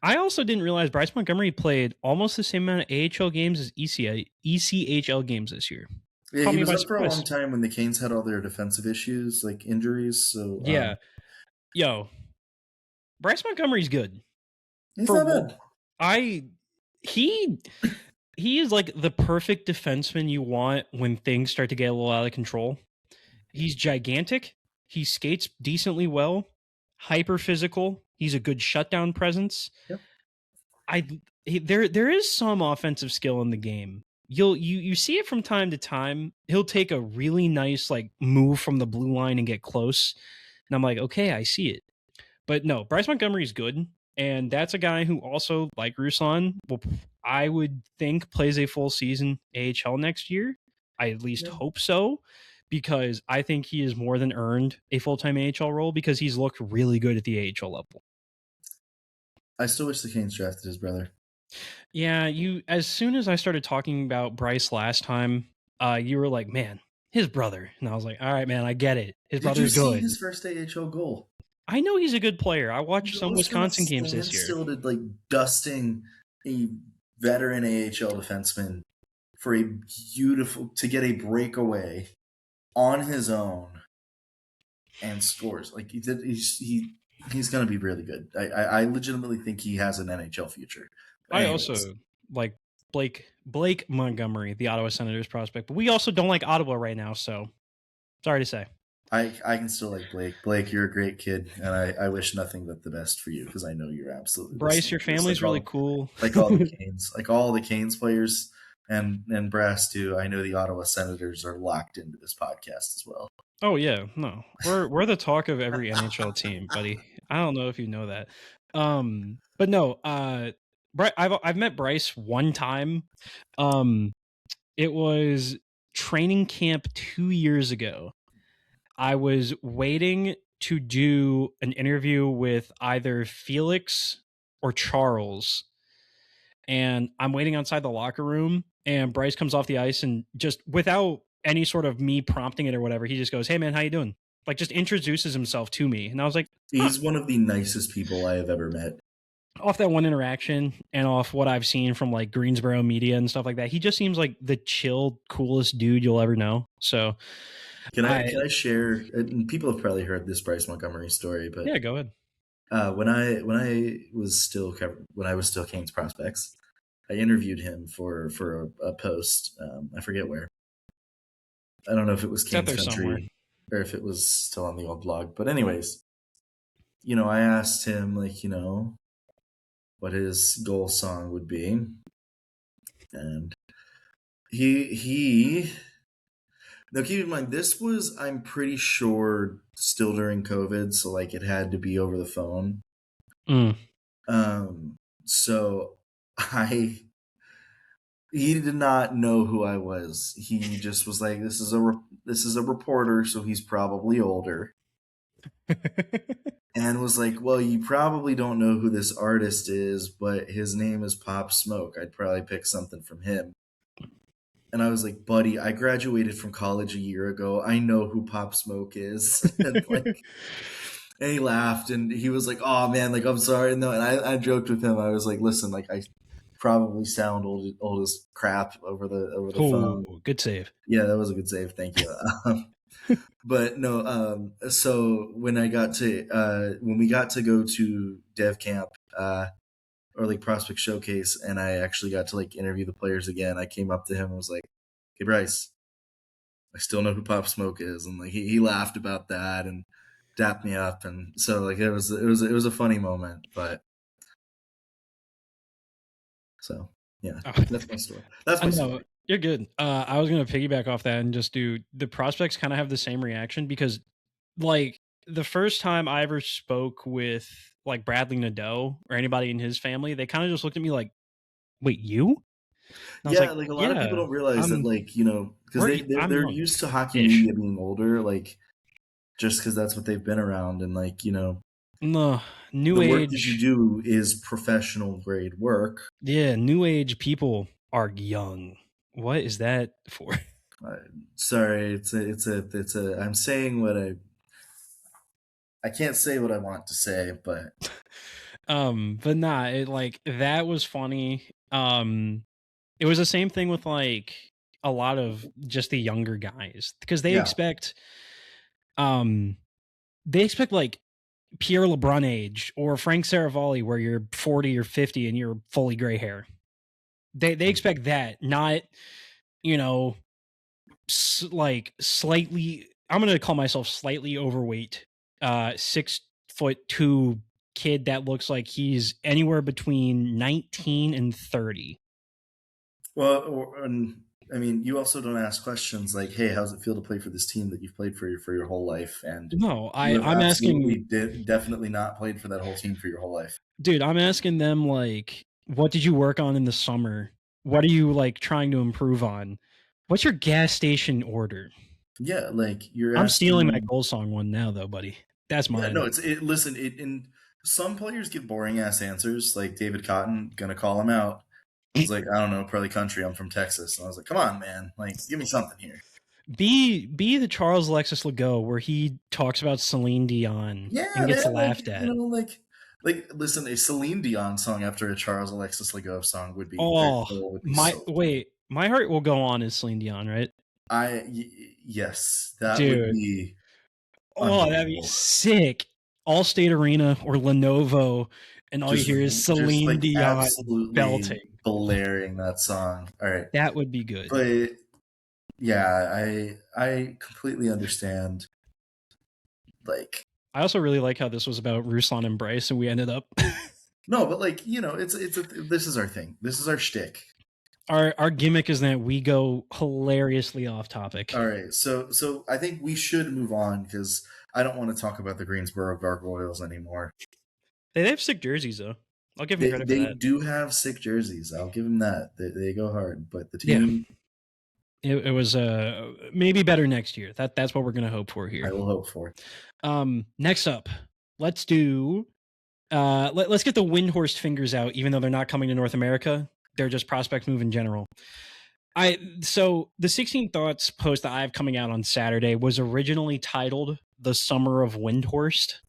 I also didn't realize Bryce Montgomery played almost the same amount of AHL games as ECHL games this year. Yeah, he was up for a long time when the Canes had all their defensive issues, like injuries. So yeah, Bryce Montgomery's good. He's not bad. He is like the perfect defenseman you want when things start to get a little out of control. He's gigantic. He skates decently well. Hyper physical. He's a good shutdown presence. Yep. There is some offensive skill in the game. You see it from time to time. He'll take a really nice like move from the blue line and get close. And I'm like, okay, I see it. But no, Bryce Montgomery's good. And that's a guy who also, like Ruslan, I would think plays a full season AHL next year. I at least hope so, because I think he has more than earned a full-time AHL role because he's looked really good at the AHL level. I still wish the Canes drafted his brother. Yeah, as soon as I started talking about Bryce last time, you were like, man, his brother. And I was like, all right, man, I get it. His brother's good. Did you see his first AHL goal? I know he's a good player. I watched some Wisconsin games this year. Still did like dusting a veteran AHL defenseman for to get a breakaway on his own. and scores. Like he's going to be really good. I legitimately think he has an NHL future. I Anyways, also like Blake Montgomery, the Ottawa Senators prospect, but we also don't like Ottawa right now. So sorry to say. I can still like Blake. Blake, you're a great kid, and I wish nothing but the best for you because I know you're absolutely Bryce, listening your to this. family's really cool. Like all the Canes players and brass too. I know the Ottawa Senators are locked into this podcast as well. Oh yeah, no, we're the talk of every NHL team, buddy. I don't know if you know that, but no, I've met Bryce one time. It was training camp 2 years ago. I was waiting to do an interview with either Felix or Charles, and I'm waiting outside the locker room, and Bryce comes off the ice and just without any sort of me prompting it or whatever, he just goes, "Hey man, how you doing?" Like just introduces himself to me, and I was like, huh. He's one of the nicest people I have ever met. Off that one interaction and off what I've seen from like Greensboro media and stuff like that, he just seems like the chill, coolest dude you'll ever know. So Can I share? And people have probably heard this Bryce Montgomery story, but yeah, go ahead. when I was still Canes prospects, I interviewed him for a post. I forget where. I don't know if it was It's out Canes there somewhere. Country or if it was still on the old blog. But anyways, I asked him what his goal song would be, and he. Now keep in mind, this was I'm pretty sure still during COVID, so like it had to be over the phone. Mm. So I he did not know who I was. He just was like, this is a reporter, so he's probably older, and was like, well, you probably don't know who this artist is, but his name is Pop Smoke. I'd probably pick something from him. And I was like, buddy, I graduated from college a year ago. I know who Pop Smoke is. And he laughed and he was like, oh man, like I'm sorry. No, and I joked with him. I was like, listen, like I probably sound old as crap over the phone. Oh, good save. Yeah, that was a good save. Thank you. But no, so when we got to go to Dev Camp, or like Prospect Showcase, and I actually got to like interview the players again, I came up to him and was like, hey Bryce, I still know who Pop Smoke is, and like he laughed about that and dapped me up, and so like it was a funny moment, but so yeah, Oh. that's my story. That's my story. You're good. I was gonna piggyback off that and just do the prospects kind of have the same reaction because like the first time I ever spoke with like Bradley Nadeau or anybody in his family, they kind of just looked at me like, "Wait, you?" And I was Yeah, like, like a lot of people "Yeah, don't realize that, I'm like because I'm they're used to hockey young-ish." media being older, like just because that's what they've been around, and like No, new the work that you age. do is professional grade work. Yeah, new age people are young. What is that for? Sorry, it's a. I'm saying what I can't say what I want to say, but But nah, it like that was funny. It was the same thing with like a lot of just the younger guys because yeah. um they expect like Pierre LeBrun age or Frank Saravalli where you're 40 or 50 and you're fully gray hair. They expect that, not you know like slightly. I'm gonna call myself slightly overweight, 6'2" kid that looks like he's anywhere between 19 and 30. Well, and I mean, you also don't ask questions like, "Hey, how's it feel to play for this team that you've played for your whole life?" And No, you have I'm absolutely asking, definitely not played for that whole team for your whole life. dude, I'm asking them like, what did you work on in the summer? What are you like trying to improve on? What's your gas station order? Yeah, like you're I'm asking stealing that them. goal song one now, though, buddy. That's Yeah, no, mine. listen, and some players give boring ass answers. Like David Cotton, gonna call him out. He's like, I don't know, probably country. I'm from Texas, and I was like, come on, man, like give me something here. Be the Charles Alexis Legault where he talks about Celine Dion Yeah, and gets man, like laughed at. listen, a Celine Dion song after a Charles Alexis Legault song would be very Oh, cool. Would be so cool. my heart will go on is Celine Dion, right? Yes, that would Dude, be. Oh, that'd be Unbelievable. sick. Allstate Arena or Lenovo, and all you hear is Just Celine like Dion absolutely belting. blaring that song. All right. That would be good. But yeah, I completely understand. Like, I also really like how this was about Ruslan and Bryce, and we ended up no, but like, this is our thing. This is our shtick. our gimmick is that we go hilariously off topic. All right, so I think we should move on because I don't want to talk about the Greensboro Gargoyles anymore. They have sick jerseys though. I'll give them credit for They that. do have sick jerseys. I'll give them that. They go hard, but the Yeah. team. It was maybe better next year. That's what we're gonna hope for here. I will hope for. Next up, let's do let's get the Windhorst fingers out, even though they're not coming to North America. They're just prospect move in general. So the 16 Thoughts post that I have coming out on Saturday was originally titled "The Summer of Windhorst,"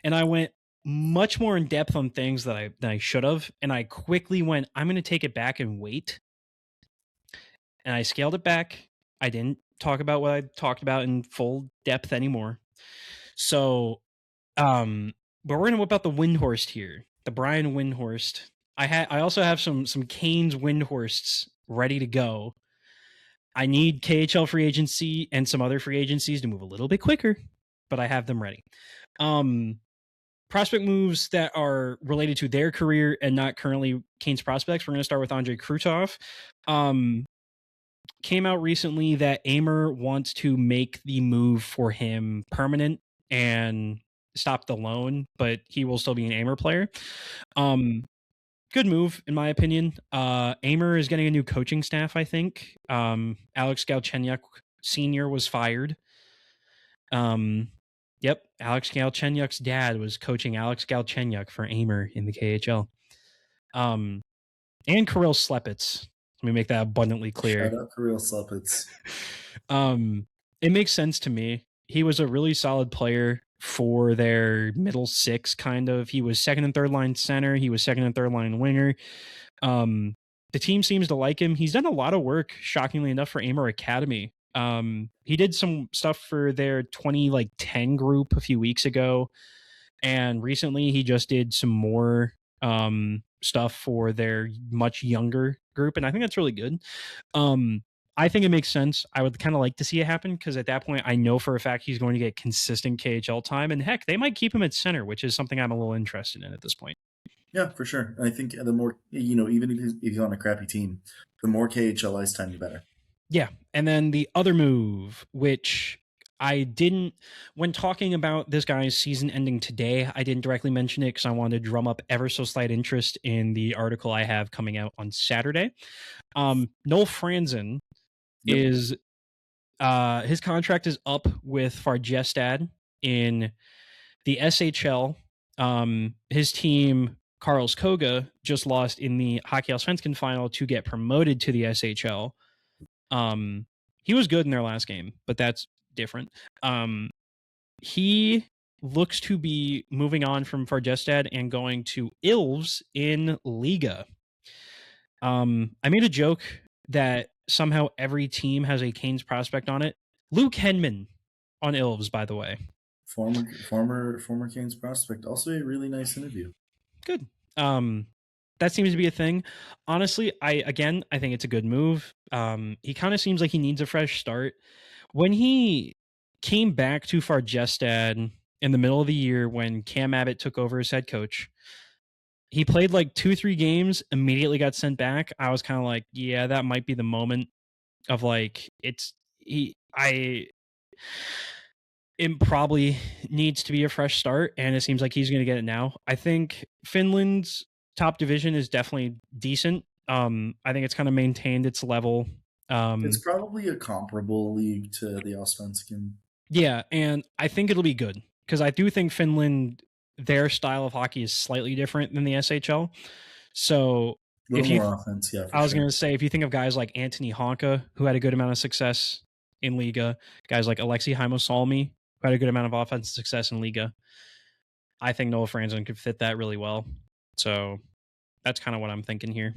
and I went much more in depth on things than I should have, and I quickly went, I'm going to take it back and wait, and I scaled it back. I didn't talk about what I talked about in full depth anymore. So, but we're going to whip out the Windhorst here, the Brian Windhorst. I also have some Canes Windhorsts ready to go. I need KHL free agency and some other free agencies to move a little bit quicker, but I have them ready. Prospect moves that are related to their career and not currently Canes prospects. We're going to start with Andrei Krutov. Came out recently that Amer wants to make the move for him permanent and stop the loan, but he will still be an Amer player. Good move, in my opinion. Amer is getting a new coaching staff, I think. Alex Galchenyuk Sr. was fired. Yep, Alex Galchenyuk's dad was coaching Alex Galchenyuk for Amer in the KHL. And Kirill Slepets. Let me make that abundantly clear. Shout out Kirill Slepets. It makes sense to me. He was a really solid player for their middle six, kind of. He was second and third line center. He was second and third line winger. The team seems to like him. He's done a lot of work, shockingly enough, for Amer Academy. He did some stuff for their 2010 group a few weeks ago, and recently he just did some more stuff for their much younger group, and I think that's really good. I think it makes sense. I would kind of like to see it happen because at that point, I know for a fact he's going to get consistent KHL time, and heck, they might keep him at center, which is something I'm a little interested in at this point. Yeah, for sure. I think the more, even if he's on a crappy team, the more KHL ice time, the better. Yeah. And then the other move, which I didn't, when talking about this guy's season ending today, I didn't directly mention it because I wanted to drum up ever so slight interest in the article I have coming out on Saturday. Noel Franzen is, his contract is up with Farjestad in the SHL. His team, Karlskoga, just lost in the Hockey Allsvenskan final to get promoted to the SHL. He was good in their last game, but that's different. He looks to be moving on from Farjestad and going to Ilves in Liga. I made a joke that somehow every team has a Canes prospect on it. Luke Henman on Ilves, by the way. Former Canes prospect. Also a really nice interview. Good. That seems to be a thing. Honestly, I think it's a good move. He kind of seems like he needs a fresh start. When he came back to Farjestad in the middle of the year when Cam Abbott took over as head coach, he played like 2-3 games, immediately got sent back. I was kind of like, yeah, that might be the moment of like, it probably needs to be a fresh start, and it seems like he's going to get it now. I think Finland's top division is definitely decent. I think it's kind of maintained its level. It's probably a comparable league to the Allsvenskan. Yeah, and I think it'll be good because I do think Finland, their style of hockey is slightly different than the SHL. So a little more offense, yeah. I was going to say, if you think of guys like Anthony Honka, who had a good amount of success in Liga, guys like Alexei Haimosalmi, who had a good amount of offensive success in Liga, I think Noah Franzen could fit that really well. So that's kind of what I'm thinking here.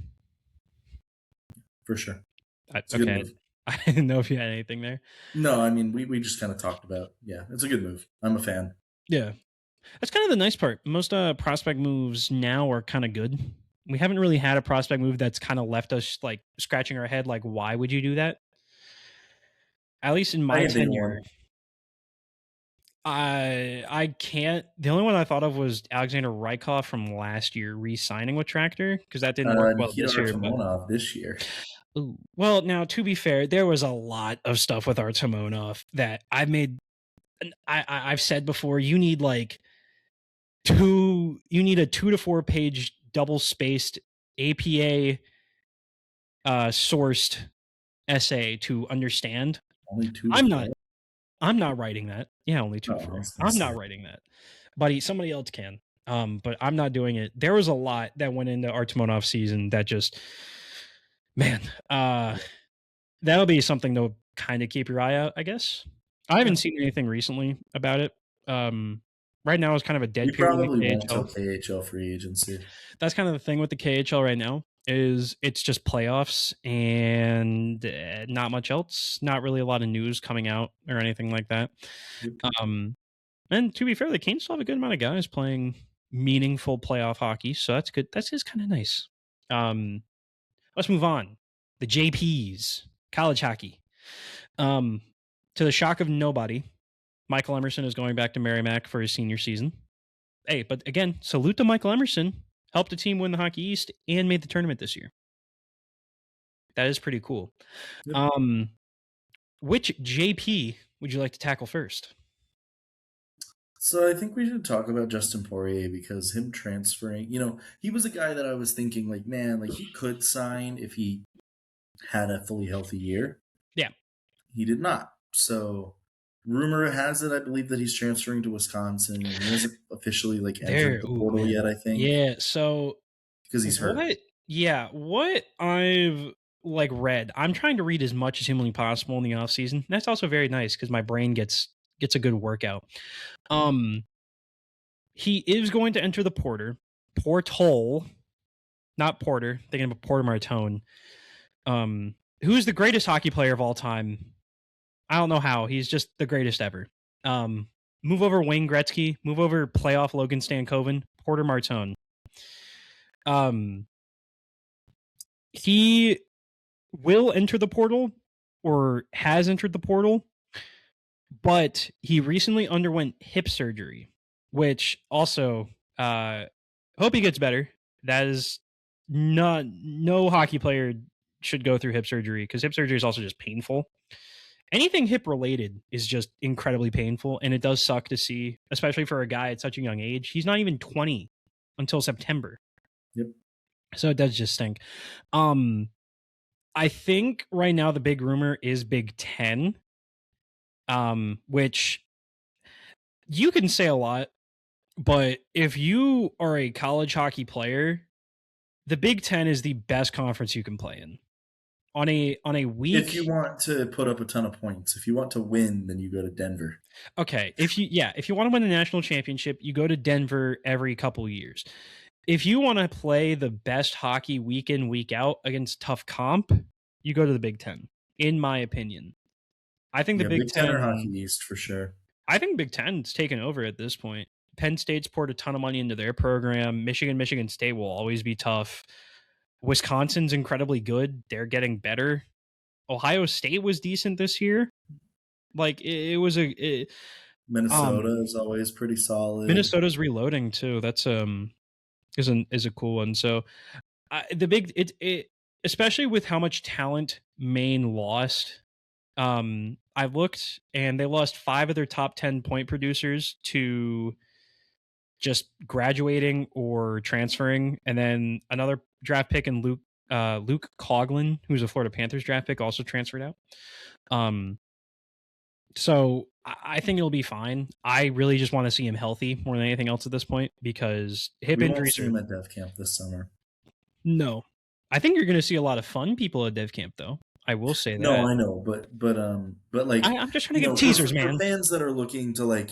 For sure. Okay. I didn't know if you had anything there. No, I mean we just kind of talked about. Yeah, it's a good move. I'm a fan. Yeah. That's kind of the nice part. Most prospect moves now are kind of good. We haven't really had a prospect move that's kind of left us like scratching our head, like, why would you do that? At least in I my can think of tenure, one. I can't. The only one I thought of was Alexander Rykov from last year re-signing with Tractor because that didn't work well Nikita this year. But Artimonov this year. ooh, well, now to be fair, there was a lot of stuff with Artemonov that I've made. I've said before, you need like you need a 2 to 4 page double spaced APA sourced essay to understand. Only two to I'm not four. I'm not writing that. Yeah, only two Oh, to I four. was gonna I'm say. not writing that. Buddy, somebody else can. But I'm not doing it. There was a lot that went into Artemonov season that just man, that'll be something to kind of keep your eye out, I guess. I Yeah, haven't seen anything recently about it. Right now is kind of a we dead period in the probably won't till KHL. KHL free agency. That's kind of the thing with the KHL right now is it's just playoffs and not much else. Not really a lot of news coming out or anything like that. Yep. Um, and to be fair, the Canes still have a good amount of guys playing meaningful playoff hockey, so that's good. That's just kind of nice. Um, let's move on. The JPs, college hockey. Um, to the shock of nobody, Michael Emerson is going back to Merrimack for his senior season. Hey, but again, salute to Michael Emerson. Helped the team win the Hockey East and made the tournament this year. That is pretty cool. Yep. Which JP would you like to tackle first? So I think we should talk about Justin Poirier because him transferring, he was a guy that I was thinking like, man, like he could sign if he had a fully healthy year. Yeah. He did not. So rumor has it, I believe that he's transferring to Wisconsin, and he hasn't officially like entered There. the Ooh, portal man. yet. I think Yeah. So because he's hurt. what? Yeah. What I've like read, I'm trying to read as much as humanly possible in the off season. That's also very nice because my brain gets a good workout. He is going to enter the portal, not Porter. Thinking of Porter Martone. Who's the greatest hockey player of all time? I don't know how. He's just the greatest ever. Move over Wayne Gretzky. Move over playoff Logan Stankoven. Porter Martone. He will enter the portal or has entered the portal, but he recently underwent hip surgery, which also hope he gets better. That is no hockey player should go through hip surgery because hip surgery is also just painful. Anything hip related is just incredibly painful, and it does suck to see, especially for a guy at such a young age. He's not even 20 until September. Yep. So it does just stink. I think right now the big rumor is Big Ten, which you can say a lot, but if you are a college hockey player, the Big Ten is the best conference you can play in. On a If you week, want to put up a ton of points, if you want to win, then you go to Denver. okay, if you want to win a national championship, you go to Denver every couple years. If you want to play the best hockey week in, week out against tough comp, you go to the Big Ten, in my opinion. I think the Yeah, Big Big Ten or Hockey Ten East for sure. I think Big Ten's taken over at this point. Penn State's poured a ton of money into their program. Michigan State will always be tough. Wisconsin's incredibly good. They're getting better. Ohio State was decent this year. Like it was Minnesota is always pretty solid. Minnesota's reloading too. That's is a cool one. So the big it especially with how much talent Maine lost. I looked and they lost 5 of their top 10 point producers to just graduating or transferring, and then another draft pick in Luke Coughlin, who's a Florida Panthers draft pick, also transferred out. So I think it'll be fine. I really just want to see him healthy more than anything else at this point because hip We won't injuries see are him at Dev Camp this summer. no. I think you're going to see a lot of fun people at Dev Camp, though. I will say that. No, I know, but like I'm just trying to give teasers, for man. fans that are looking to like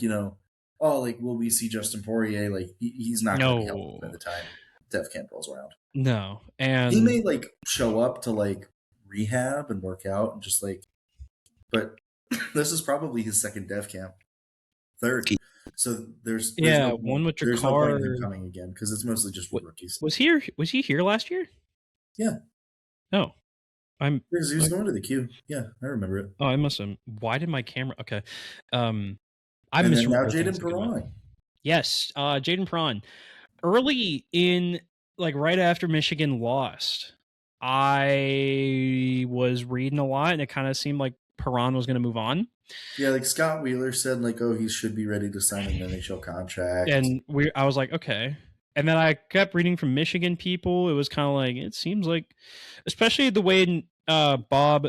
oh, like will we see Justin Poirier? Like he's not going to be healthy by the time Dev Camp rolls around. No, He and may like show up to like rehab and work out and just like, but this is probably his second dev camp, third. So there's Yeah, no point. one with There's no point in him Jakar. coming again because it's mostly just with What rookies. was he here last year? Yeah, Oh, I'm. he was going to the queue. Yeah, I remember it. Oh, I must have. Why did my camera? Okay, I And then now misremember Jaden things. Perron. Yes, Jaden Prawn. Early in, like right after Michigan lost, I was reading a lot, and it kind of seemed like Perron was going to move on. Yeah, like Scott Wheeler said, like, oh, he should be ready to sign an NHL contract. And I was like, okay. And then I kept reading from Michigan people. It was kind of like, it seems like, especially the way Bob,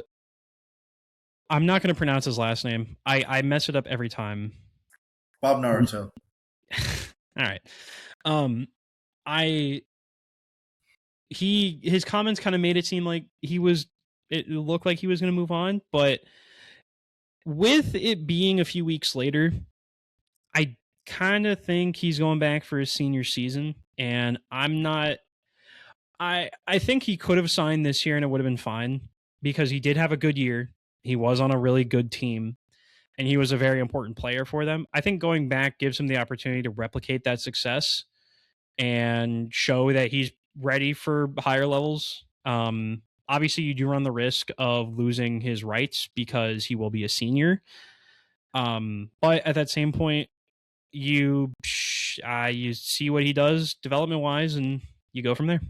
I'm not going to pronounce his last name. I mess it up every time. Bob Naruto. All right. I his comments kind of made it seem like it looked like he was going to move on, but with it being a few weeks later, I kind of think he's going back for his senior season, and I'm not. I think he could have signed this year and it would have been fine because he did have a good year. He was on a really good team and he was a very important player for them. I think going back gives him the opportunity to replicate that success and show that he's ready for higher levels. Obviously, you do run the risk of losing his rights because he will be a senior. But at that same point, you see what he does development wise, and you go from there.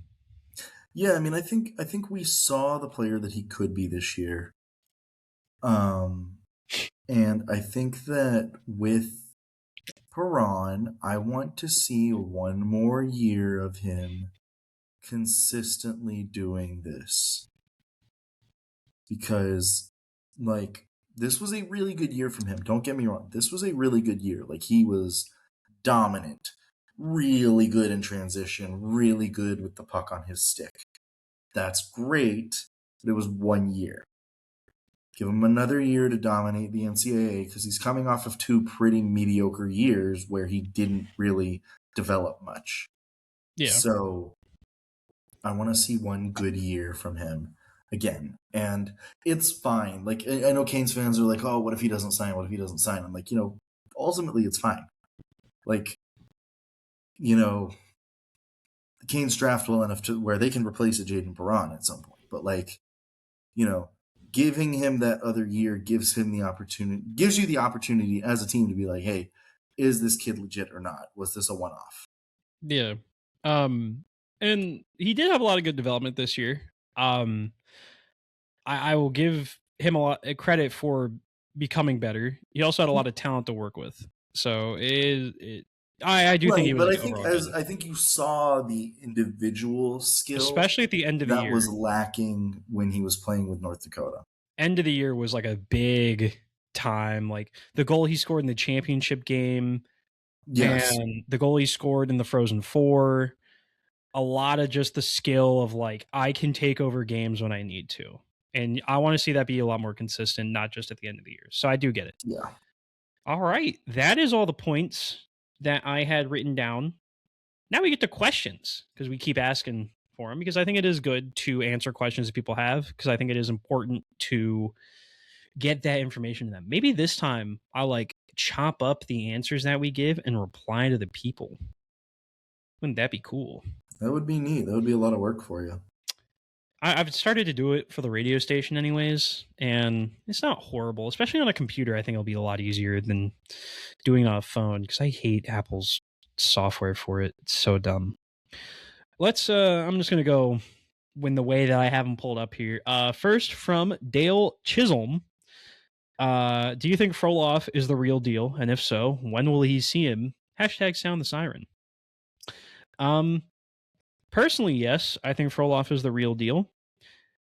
Yeah, I mean, I think we saw the player that he could be this year. And I think that with Perron, I want to see one more year of him consistently doing this. Because, like, this was a really good year from him. Don't get me wrong. This was a really good year. Like, he was dominant, really good in transition, really good with the puck on his stick. That's great, but it was 1 year. Give him another year to dominate the NCAA because he's coming off of 2 pretty mediocre years where he didn't really develop much. Yeah. So I want to see 1 good year from him again. And it's fine. Like, I know Canes fans are like, oh, what if he doesn't sign? What if he doesn't sign? I'm like, ultimately it's fine. Like, the Canes draft well enough to where they can replace a Jaden Perron at some point. But like, giving him that other year gives you the opportunity as a team to be like, hey, is this kid legit or not? Was this a one-off? Yeah. And he did have a lot of good development this year. I will give him a lot of credit for becoming better. He also had a lot of talent to work with. So I do think he was but like overall good. I think you saw the individual skill, especially at the end of the year. That was lacking when he was playing with North Dakota. End of the year was like a big time. Like the goal he scored in the championship game, yes, and the goal he scored in the Frozen Four. A lot of just the skill of like I can take over games when I need to, and I want to see that be a lot more consistent, not just at the end of the year. So I do get it. Yeah. All right, that is all the points that I had written down. Now we get to questions because we keep asking for them because I think it is good to answer questions that people have because I think it is important to get that information to them. Maybe this time I'll like chop up the answers that we give and reply to the people. Wouldn't that be cool? That would be neat. That would be a lot of work for you. I've started to do it for the radio station anyways, and it's not horrible, especially on a computer. I think it'll be a lot easier than doing it on a phone because I hate Apple's software for it. It's so dumb. I'm just going to go in the way that I have them pulled up here. First from Dale Chisholm. Do you think Frolov is the real deal? And if so, when will he see him? Hashtag sound the siren. Personally, yes, I think Frolov is the real deal.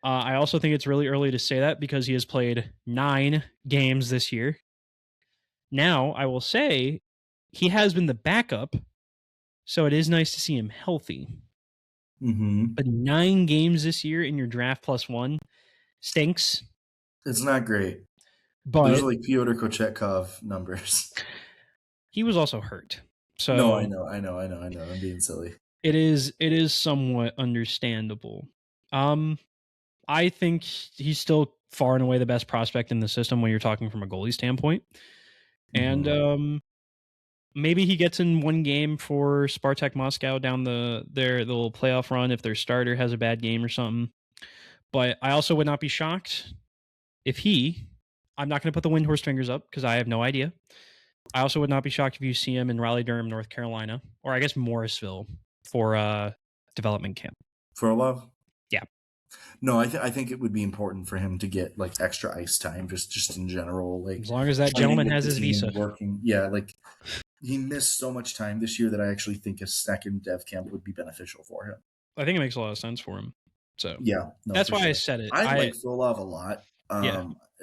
I also think it's really early to say that because he has played 9 games this year. Now, I will say he has been the backup, so it is nice to see him healthy. Mm-hmm. But 9 games this year in your draft +1 stinks. It's not great. But there's like Fyodor Kochetkov numbers. He was also hurt. So no, I know. I'm being silly. It is somewhat understandable. I think he's still far and away the best prospect in the system when you're talking from a goalie standpoint. And maybe he gets in one game for Spartak Moscow down their little playoff run if their starter has a bad game or something. But I also would not be shocked if I'm not going to put the Windhorst fingers up because I have no idea. I also would not be shocked if you see him in Raleigh-Durham, North Carolina, or I guess Morrisville for development camp. For a love? Yeah. No, I think it would be important for him to get like extra ice time, just in general. Like as long as that gentleman has his visa working. Yeah, like he missed so much time this year that I actually think a second dev camp would be beneficial for him. I think it makes a lot of sense for him. So yeah, that's why I said it. I like Frolov a lot.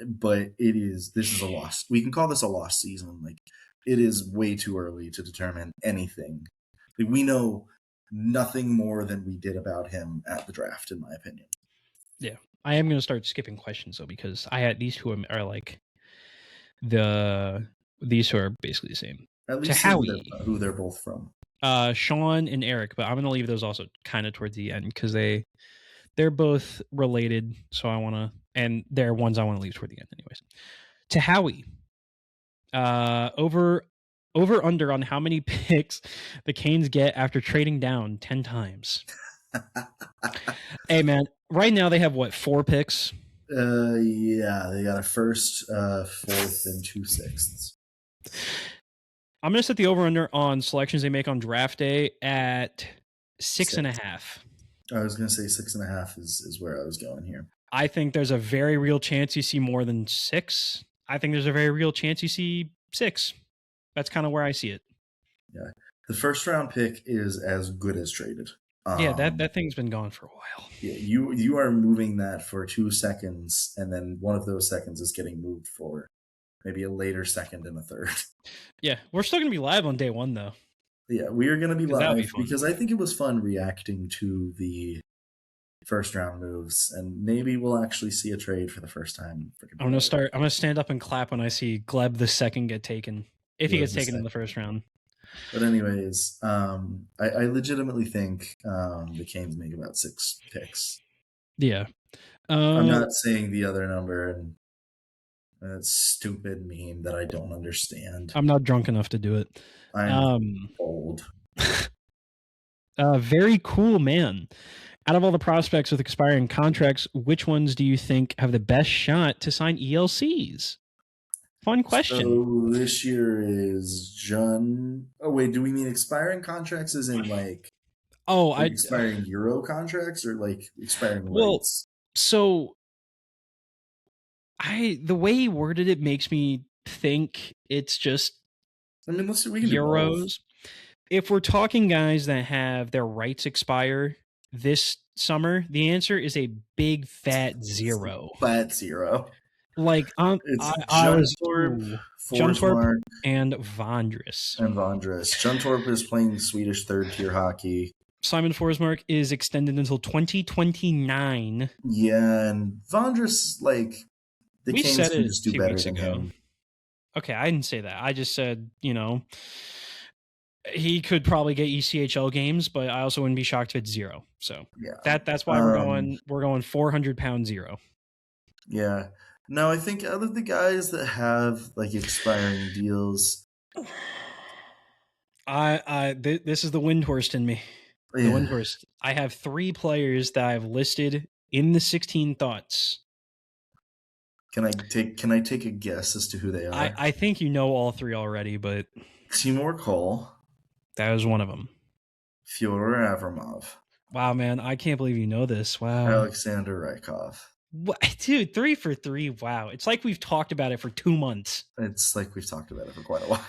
But this is a loss. We can call this a lost season. Like it is way too early to determine anything. Like, we know nothing more than we did about him at the draft, in my opinion. Yeah, I am going to start skipping questions though because I had these two are like these two are basically the same. At least who they're both from. Sean and Eric, but I'm going to leave those also kind of towards the end because they're both related. So I want to, and they're ones I want to leave toward the end anyways. To Howie, over under on how many picks the Canes get after trading down 10 times. Hey man, right now they have what, 4 picks? Yeah, they got a first, fourth, and 2 sixths. I'm gonna set the over under on selections they make on draft day at 6.5. I was gonna say 6.5 is where I was going here. I think there's a very real chance you see more than 6. I think there's a very real chance you see 6. That's kind of where I see it. Yeah, the first round pick is as good as traded. Yeah, that thing's been gone for a while. Yeah, you are moving that for 2 seconds, and then one of those seconds is getting moved for maybe a later second and a third. Yeah, we're still going to be live on day 1, though. Yeah, we are going to be live because I think it was fun reacting to the first round moves, and maybe we'll actually see a trade for the first time. I'm going to stand up and clap when I see Gleb the second get taken, if he gets taken in the first round. But anyways, I legitimately think the Canes make about 6 picks. Yeah. I'm not saying the other number, and that's stupid meme that I don't understand. I'm not drunk enough to do it. I'm old. Very cool, man. Out of all the prospects with expiring contracts, which ones do you think have the best shot to sign ELCs? Fun question. So this year is John. Oh wait, do we mean expiring contracts as in like? Expiring Euro contracts or like expiring rights? So the way he worded it makes me think it's just. I mean, we can Euros. If we're talking guys that have their rights expire this summer, the answer is a big fat 0. Fat 0. Like it's Juntorp, and Windhorst. Juntorp is playing Swedish third-tier hockey. Simon Forsmark is extended until 2029. Yeah, and Windhorst, like, the Canes can just do better than him. Okay, I didn't say that. I just said, he could probably get ECHL games, but I also wouldn't be shocked if it's 0. So yeah, that's why we're going 400-pound 0. Yeah. No, I think out of the guys that have like expiring deals, this is the Windhorst in me. The Windhorst. I have 3 players that I've listed in the 16 thoughts. Can I take a guess as to who they are? I think you know all 3 already, but Timur Cole. That was one of them. Fyodor Avramov. Wow, man, I can't believe you know this. Wow. Alexander Rykov. What? Dude, 3 for 3. Wow. It's like we've talked about it for 2 months. It's like we've talked about it for quite a while.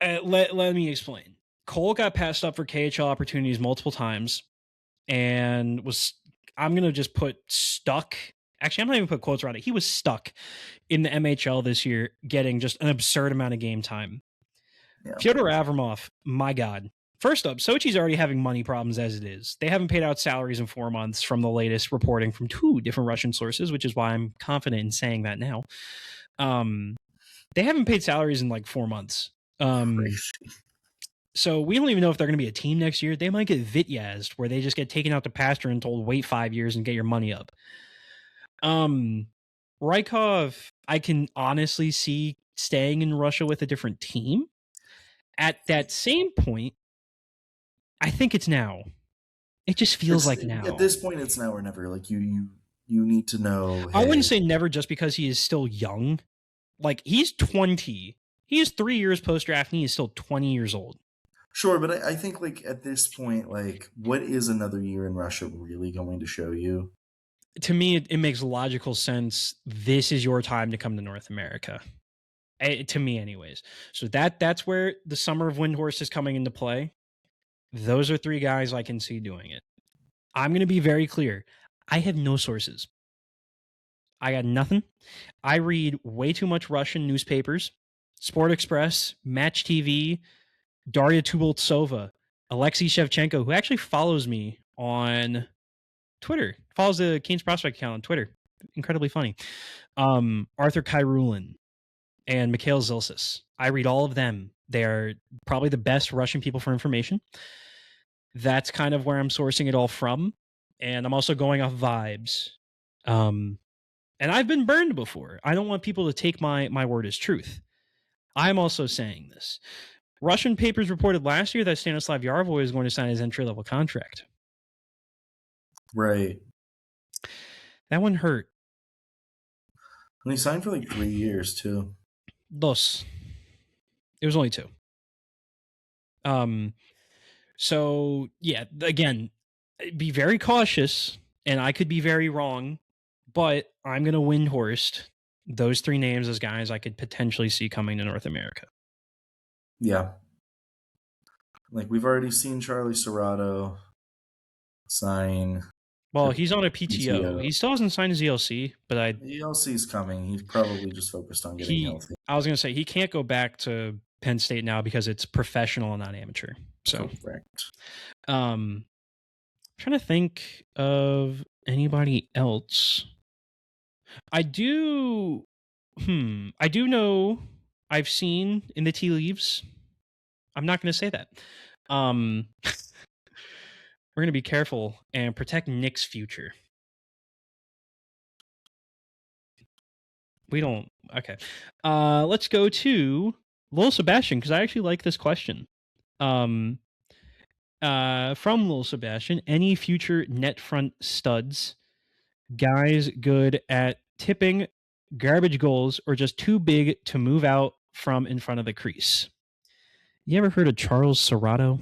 Let me explain. Cole got passed up for KHL opportunities multiple times and I'm going to just put stuck. Actually, I'm not even put quotes around it. He was stuck in the MHL this year, getting just an absurd amount of game time. Yeah. Fyodor Avramov, my God. First up, Sochi's already having money problems as it is. They haven't paid out salaries in 4 months from the latest reporting from 2 different Russian sources, which is why I'm confident in saying that now. They haven't paid salaries in like 4 months. So we don't even know if they're going to be a team next year. They might get Vityazed, where they just get taken out to pasture and told wait 5 years and get your money up. Rykov, I can honestly see staying in Russia with a different team. At that same point, I think it's now. It just feels like now. At this point, it's now or never. Like you need to know. I wouldn't say never just because he is still young. Like, he's 20. He is 3 years post-draft, and he is still 20 years old. Sure, but I think, like, at this point, like, what is another year in Russia really going to show you? To me, it makes logical sense. This is your time to come to North America. To me, anyways. So that's where the summer of Windhorst is coming into play. Those are 3 guys I can see doing it. I'm going to be very clear. I have no sources. I got nothing. I read way too much Russian newspapers. Sport Express, Match TV, Daria Tuboltsova, Alexei Shevchenko, who actually follows me on Twitter, follows the Canes Prospect account on Twitter. Incredibly funny. Arthur Kyrulin and Mikhail Zilsis. I read all of them. They are probably the best Russian people for information. That's kind of where I'm sourcing it all from. And I'm also going off vibes. And I've been burned before. I don't want people to take my word as truth. I'm also saying this. Russian papers reported last year that Stanislav Yarvoy is going to sign his entry-level contract. Right. That one hurt. And he signed for like 3 years too. Dos. It was only 2. So yeah, again, be very cautious, and I could be very wrong, but I'm gonna Windhorst those 3 names as guys I could potentially see coming to North America. Yeah. Like, we've already seen Charlie Serrato sign. Well, he's on a PTO. He still hasn't signed his ELC, but ELC's coming. He's probably just focused on getting healthy. I was going to say, he can't go back to Penn State now because it's professional and not amateur. So, correct. I'm trying to think of anybody else. I do know I've seen in the tea leaves. I'm not going to say that. We're going to be careful and protect Nick's future. We don't. Okay. Let's go to Lil Sebastian, because I actually like this question. From Lil Sebastian, any future net front studs, guys good at tipping, garbage goals, or just too big to move out from in front of the crease? You ever heard of Charles Serrato?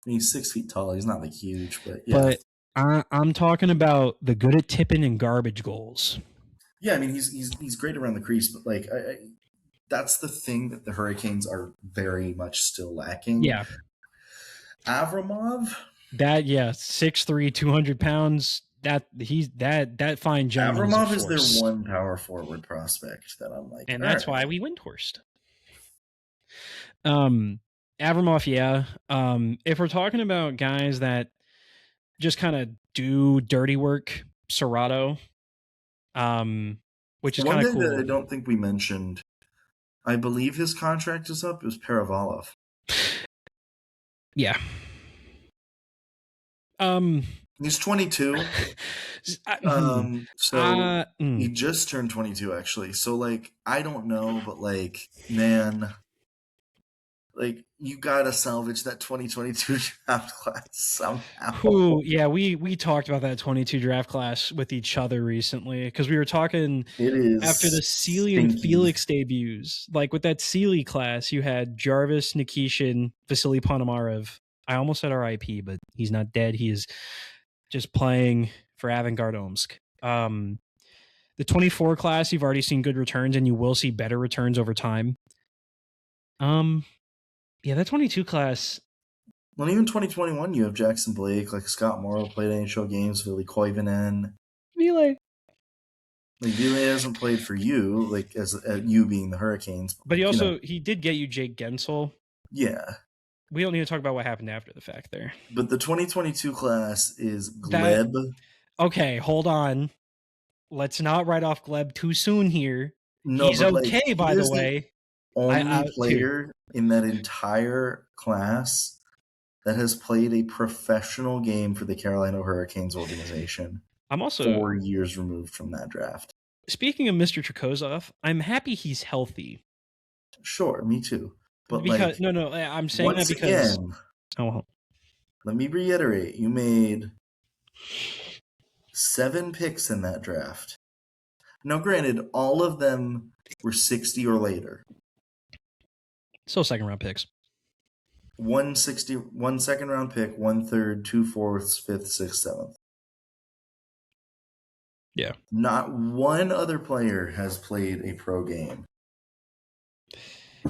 He's 6 feet tall. He's not like huge, but yeah. But I'm talking about the good at tipping and garbage goals. Yeah, I mean, he's great around the crease, but like that's the thing that the Hurricanes are very much still lacking. Yeah. Avramov? That, yeah, 6'3", 200 pounds. That fine gentleman. Avramov is their one power forward prospect that I'm like, and that's why we Windhorst. Avramov, yeah. If we're talking about guys that just kind of do dirty work, Serrato, which is kind of cool. One thing that I don't think we mentioned, I believe his contract is up, is Paravolov. Yeah. He's 22. So he just turned 22, actually. So, like, I don't know, but, like, man, like, you gotta salvage that 2022 draft class somehow. Ooh, yeah, we talked about that 22 draft class with each other recently, because we were talking after the Sealy and Felix debuts. Like, with that Sealy class, you had Jarvis, Nikishin, Vasily Ponomarev. I almost said RIP, but he's not dead. He is just playing for Avangard Omsk. The 24 class, you've already seen good returns, and you will see better returns over time. Yeah, that 22 class. Well, even 2021, you have Jackson Blake, like Scott Morrow played NHL games, Ville Koivunen. Ville. Like, Ville hasn't played for you, like, as you being the Hurricanes. But he did get you Jake Gensel. Yeah. We don't need to talk about what happened after the fact there. But the 2022 class is Gleb. Okay, hold on. Let's not write off Gleb too soon here. No, he's okay, by the way. only Dude, player in that entire class that has played a professional game for the Carolina Hurricanes organization I'm also 4 years removed from that draft. speaking of Mr. Trikozov, I'm happy he's healthy Sure, me too. But because like no, I'm saying that once because again, oh, let me reiterate, you made 7 picks in that draft. Now granted, all of them were 60 or later. still second round picks. 160, 1 second round pick, 1/3, 2/4, fifth, sixth, seventh. Yeah. Not one other player has played a pro game.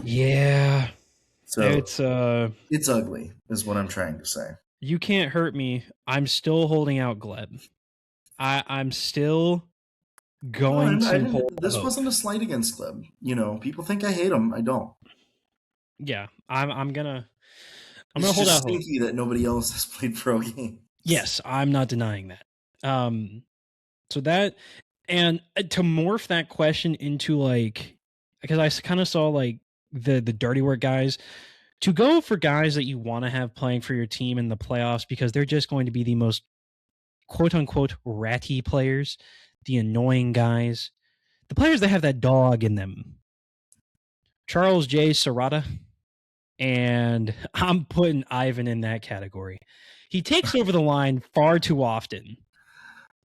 Yeah. So it's ugly, is what I'm trying to say. You can't hurt me. I'm still holding out Gleb. I'm still No, going I to hold didn't. This hope. wasn't a slight against Gleb. You know, people think I hate him. I don't. Yeah, I'm gonna It's hold just out hope. stinky that nobody else has played pro games. Yes, I'm not denying that. So that and to morph that question into like because I kind of saw like the dirty work guys to go for guys that you want to have playing for your team in the playoffs because they're just going to be the most quote unquote ratty players, the annoying guys, the players that have that dog in them. Charles J. Serrata, and I'm putting Ivan in that category. He takes over the line far too often,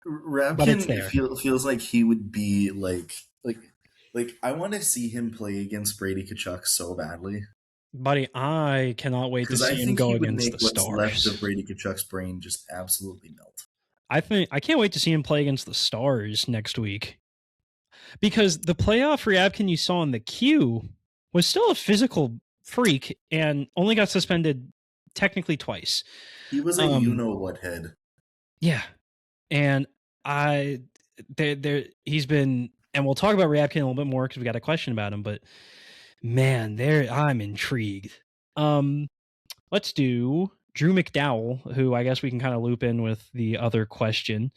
but it's Rabkin there. feels like he would be like I want to see him play against Brady Kachuk so badly Buddy, I cannot wait to because I see him think go he would against make the what's left Stars. of Brady Kachuk's brain just absolutely melt. I can't wait to see him play against the Stars next week. Because the playoff Ryabkin you saw in the queue was still a physical freak and only got suspended technically twice. He was a you know what head. Yeah. And he's been, and we'll talk about Ryabkin a little bit more because we got a question about him, but man, I'm intrigued. Let's do Drew McDowell, who I guess we can kind of loop in with the other question.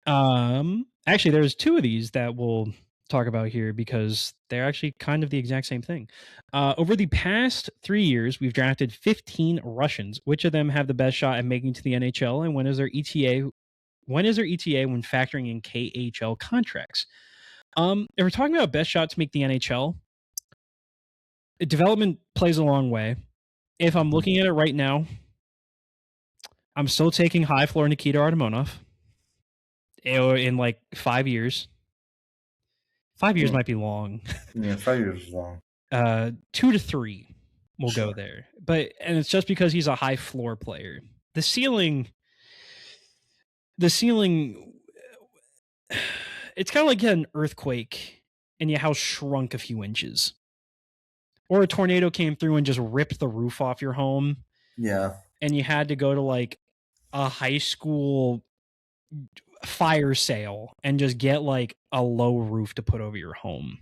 Actually, there's 2 of these that we'll talk about here because they're actually kind of the exact same thing. Over the past 3 years, we've drafted 15 Russians. Which of them have the best shot at making to the NHL, and when is their ETA? When is their ETA when factoring in KHL contracts? If we're talking about best shot to make the NHL, development plays a long way. If I'm looking at it right now, I'm still taking high floor Nikita Artemonov in like 5 years. 5 years might be long. Yeah, 5 years is long. 2 to 3 will Sure. go there. And it's just because he's a high floor player. The ceiling it's kind of like an earthquake and your house shrunk a few inches. Or a tornado came through and just ripped the roof off your home. Yeah. And you had to go to like a high school fire sale and just get like a low roof to put over your home.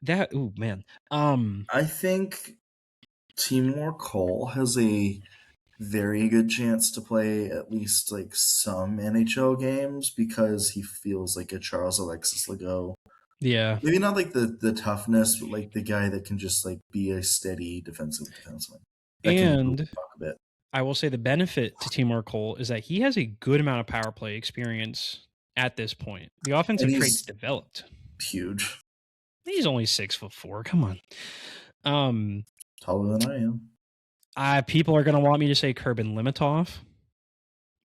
Man. I think Timur Cole has a very good chance to play at least like some NHL games because he feels like a Charles Alexis Legault. Yeah. Maybe not like the toughness, but like the guy that can just like be a steady defenseman. That can talk a bit. I will say the benefit to Timur Cole is that he has a good amount of power play experience at this point. The offensive traits developed. Huge. He's only 6'4". Come on. Taller than I am. People are going to want me to say Kurbin Limitov.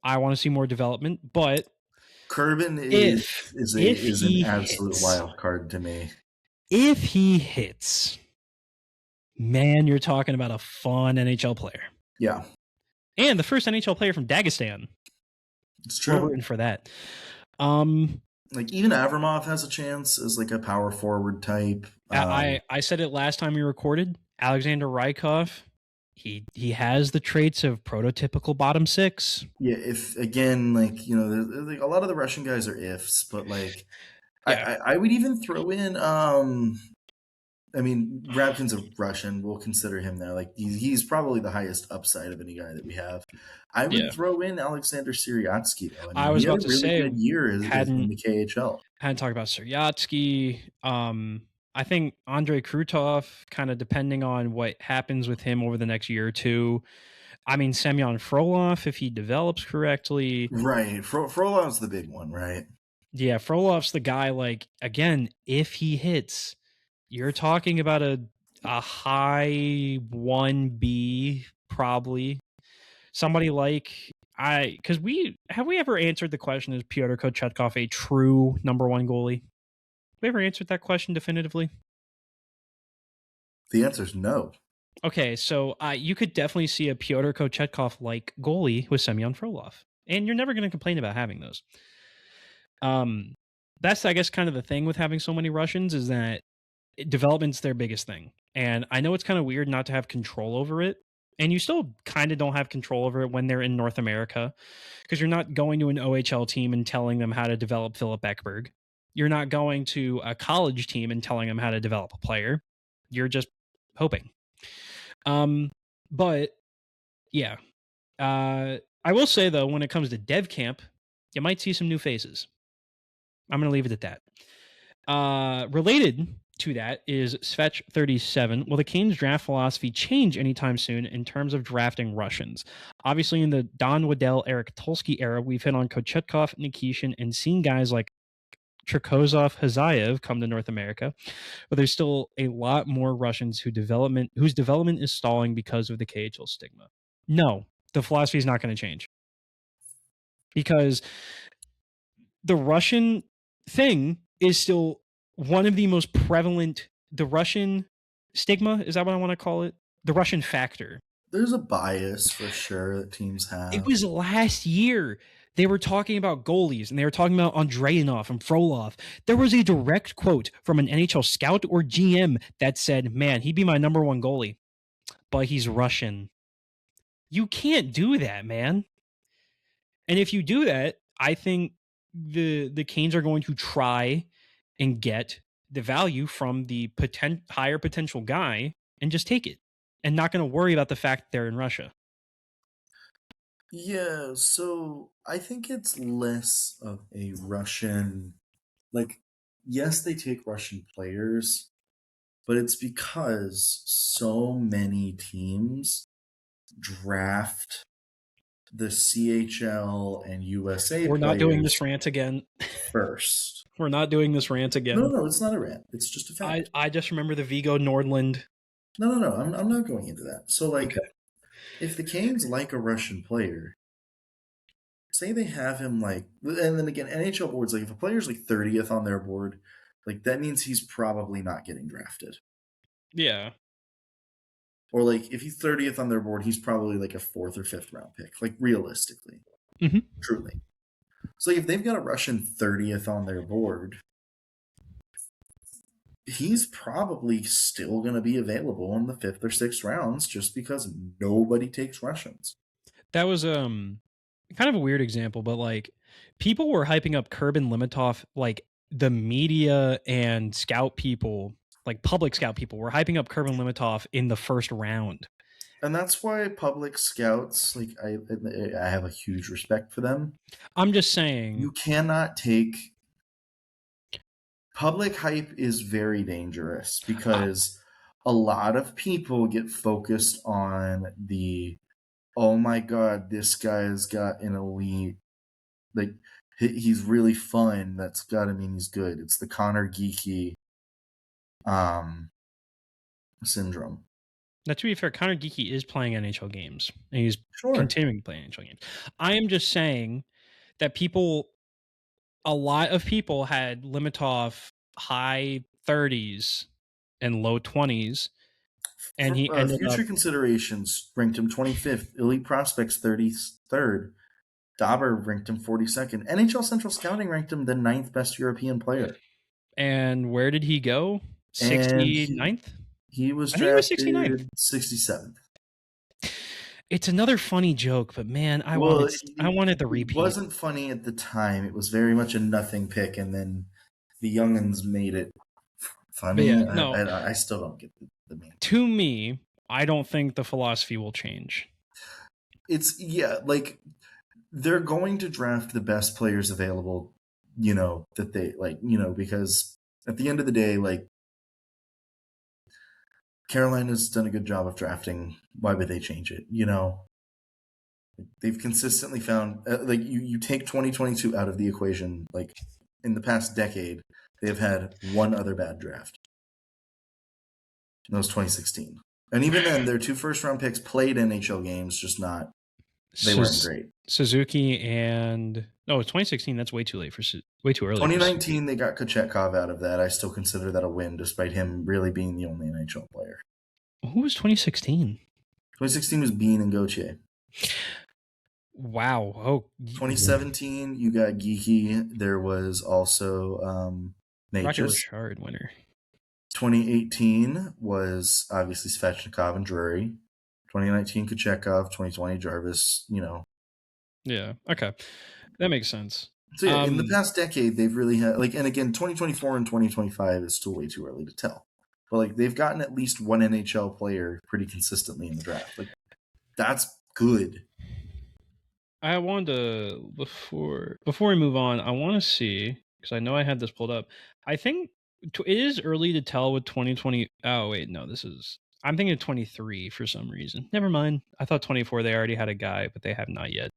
I want to see more development, but Kurbin is an absolute wild card to me. If he hits, man, you're talking about a fun NHL player. Yeah. And the first NHL player from Dagestan. It's true. We're rooting for that. Like even Avramov has a chance as like a power forward type. I said it last time we recorded. Alexander Rykov, he has the traits of prototypical bottom 6. Yeah, if again, like you know, like a lot of the Russian guys are ifs, but like I would even throw in. I mean, Rabkin's a Russian. We'll consider him there. Like he's probably the highest upside of any guy that we have. I would throw in Alexander Siryatsky though. I was about to say good year in the KHL. Hadn't talked about Siryatsky. I think Andrei Krutov, kind of depending on what happens with him over the next year or two. I mean, Semyon Frolov, if he develops correctly. Right. Frolov's the big one, right? Yeah, Frolov's the guy, like, again, if he hits, you're talking about a high 1B, probably. Somebody like because we ever answered the question, is Pyotr Kochetkov a true number one goalie? Have we ever answered that question definitively? The answer is no. Okay, so you could definitely see a Pyotr Kochetkov like goalie with Semyon Frolov, and you're never going to complain about having those. That's, I guess, kind of the thing with having so many Russians, is that development's their biggest thing. And I know it's kind of weird not to have control over it. And you still kind of don't have control over it when they're in North America, because you're not going to an OHL team and telling them how to develop Philip Ekberg. You're not going to a college team and telling them how to develop a player. You're just hoping. But yeah, I will say though, when it comes to dev camp, you might see some new faces. I'm going to leave it at that. Related to that is Svetch37. Will the Canes draft philosophy change anytime soon in terms of drafting Russians? Obviously, in the Don Waddell, Eric Tulsky era, we've hit on Kochetkov, Nikishin, and seen guys like Trikozov, Hazayev come to North America, but there's still a lot more Russians whose development is stalling because of the KHL stigma. No, the philosophy is not going to change, because the Russian thing is still one of the most prevalent. The Russian stigma, is that what I want to call it? The Russian factor. There's a bias for sure that teams have. It was last year. They were talking about goalies, and they were talking about Andreyanov and Frolov. There was a direct quote from an NHL scout or GM that said, man, he'd be my number one goalie, but he's Russian. You can't do that, man. And if you do that, I think the Canes are going to try and get the value from the higher potential guy and just take it, and not going to worry about the fact they're in Russia. Yeah, so I think it's less of a Russian, like, yes, they take Russian players, but it's because so many teams draft the CHL and USA We're not doing this players rant again. first. We're not doing this rant again. No, it's not a rant. It's just a fact. I just remember the Vigo Nordland. No. I'm not going into that. So, like, Okay. if the Canes like a Russian player, say they have him, like, and then again, NHL boards, like, if a player's like 30th on their board, like, that means he's probably not getting drafted. Yeah. Or, like, if he's 30th on their board, he's probably like a 4th or 5th round pick, like, realistically. Mm-hmm. Truly. So, like, if they've got a Russian 30th on their board, he's probably still going to be available in the 5th or 6th rounds just because nobody takes Russians. That was kind of a weird example, but like, people were hyping up Kurbin Limitov, like the media and scout people, like public scout people, were hyping up Kurbin Limitov in the first round. And that's why public scouts, like, I have a huge respect for them. I'm just saying, You cannot take public hype is very dangerous because a lot of people get focused on the, oh my god, this guy's got an elite, like, he's really fun. That's got to mean he's good. It's the Connor Geeky syndrome. now to be fair, Connor Geeky is playing NHL games, and he's Sure. continuing to play NHL games. I am just saying that a lot of people had Limitov high 30s and low 20s, and he ended future up considerations ranked him 25th. Elite Prospects 33rd. Dauber ranked him 42nd. NHL Central Scouting ranked him the 9th best European player. And where did he go? 69th? He was I think he was drafted 67th. It's another funny joke, but man, I wanted the repeat. It wasn't funny at the time. It was very much a nothing pick, and then the youngins made it funny. Yeah, no. I still don't get the main. To me, I don't think the philosophy will change. Like, they're going to draft the best players available, that they, like, because at the end of the day, like, Carolina's done a good job of drafting. Why would they change it? They've consistently found like you take 2022 out of the equation. Like in the past decade, they've had one other bad draft. And that was 2016. And even then, their 2 first-round picks played NHL games, just not. They weren't great. Suzuki and 2016. That's way too late for way too early. 2019, they got Kochetkov out of that. I still consider that a win, despite him really being the only NHL player. Who was 2016? 2016 was Bean and Gauthier. Wow. Oh, 2017, you got Geeky. There was also Rocket Natchez. Richard winner. 2018 was obviously Svechnikov and Drury. 2019 Kochetkov. 2020 Jarvis. Yeah. Okay, that makes sense. So yeah, in the past decade, they've really had and again, 2024 and 2025 is still way too early to tell. But we gotten at least one NHL player pretty consistently in the draft. That's good. I wanted to before we move on, I want to see, because I know I had this pulled up. I think it is early to tell with 2020. Oh wait, no, I'm thinking of 23 for some reason. Never mind. I thought 24 they already had a guy, but they have not yet.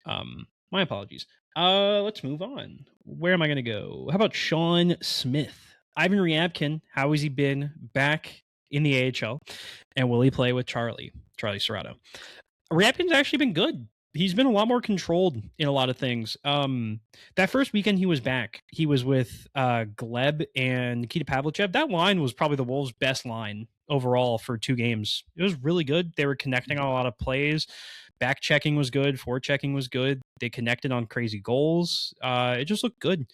My apologies. Let's move on. Where am I going to go? How about Sean Smith? Ivan Ryabkin, how has he been back in the AHL? And will he play with Charlie Serrato? Ryabkin's actually been good. He's been a lot more controlled in a lot of things. That first weekend he was back, he was with Gleb and Nikita Pavlichev. That line was probably the Wolves' best line overall for 2 games. It was really good. They were connecting on a lot of plays. Back checking was good. Forward checking was good. They connected on crazy goals. It just looked good.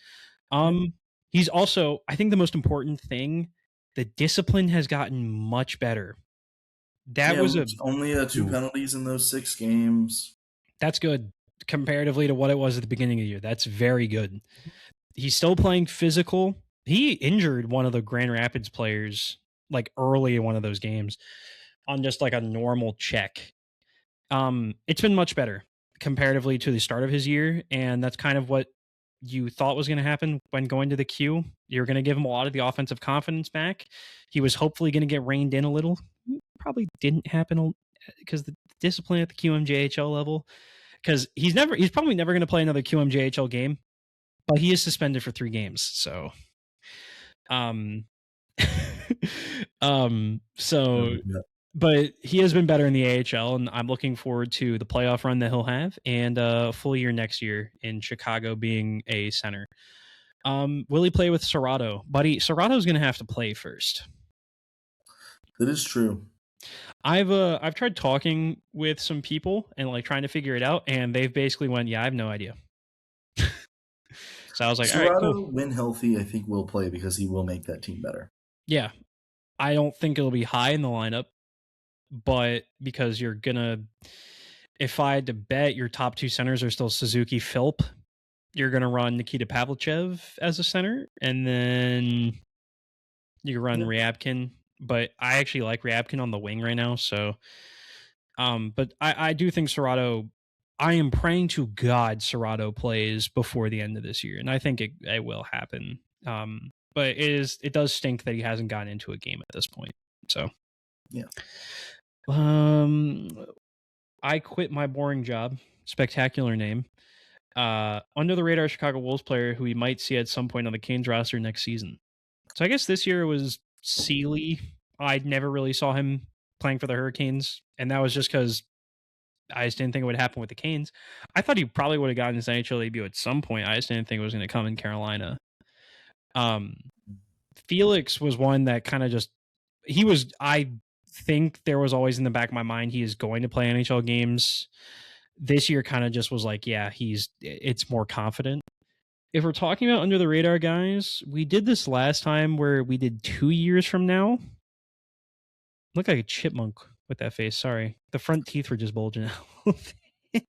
He's also, I think the most important thing, the discipline has gotten much better. That was only 2 penalties in those 6 games. That's good comparatively to what it was at the beginning of the year. That's very good. He's still playing physical. He injured one of the Grand Rapids players early in one of those games on just a normal check. It's been much better comparatively to the start of his year, and that's kind of what you thought was going to happen when going to the Q. You're going to give him a lot of the offensive confidence back. He was hopefully going to get reined in a little. Probably didn't happen because the discipline at the QMJHL level, because he's probably never going to play another QMJHL game, but he is suspended for 3 games. So, but he has been better in the AHL, and I'm looking forward to the playoff run that he'll have and a full year next year in Chicago being a center. Will he play with Serrato? Buddy, Serrato's going to have to play first. That is true. I've tried talking with some people and trying to figure it out, and they've basically went, yeah, I have no idea. So I was like, Serrato, all right, cool. When healthy, I think will play because he will make that team better. Yeah. I don't think it'll be high in the lineup, but because you're gonna, if I had to bet, your top 2 centers are still Suzuki, Philp. You're gonna run Nikita Pavlichev as a center, and then you run Ryabkin. But I actually like Ryabkin on the wing right now. So, but I do think Serrato, I am praying to God Serrato plays before the end of this year. And I think it will happen. But it does stink that he hasn't gotten into a game at this point. So, yeah. I quit my boring job. Spectacular name. Under the radar Chicago Wolves player who we might see at some point on the Canes roster next season. So I guess this year was Seeley. I never really saw him playing for the Hurricanes, and that was just because I just didn't think it would happen with the Canes. I thought he probably would have gotten his NHL debut at some point. I just didn't think it was going to come in Carolina. Felix was one that kind of just, I think there was always in the back of my mind, he is going to play NHL games. This year kind of just was yeah, it's more confident. If we're talking about under the radar guys, we did this last time where we did 2 years from now. Look like a chipmunk with that face. Sorry. The front teeth were just bulging out.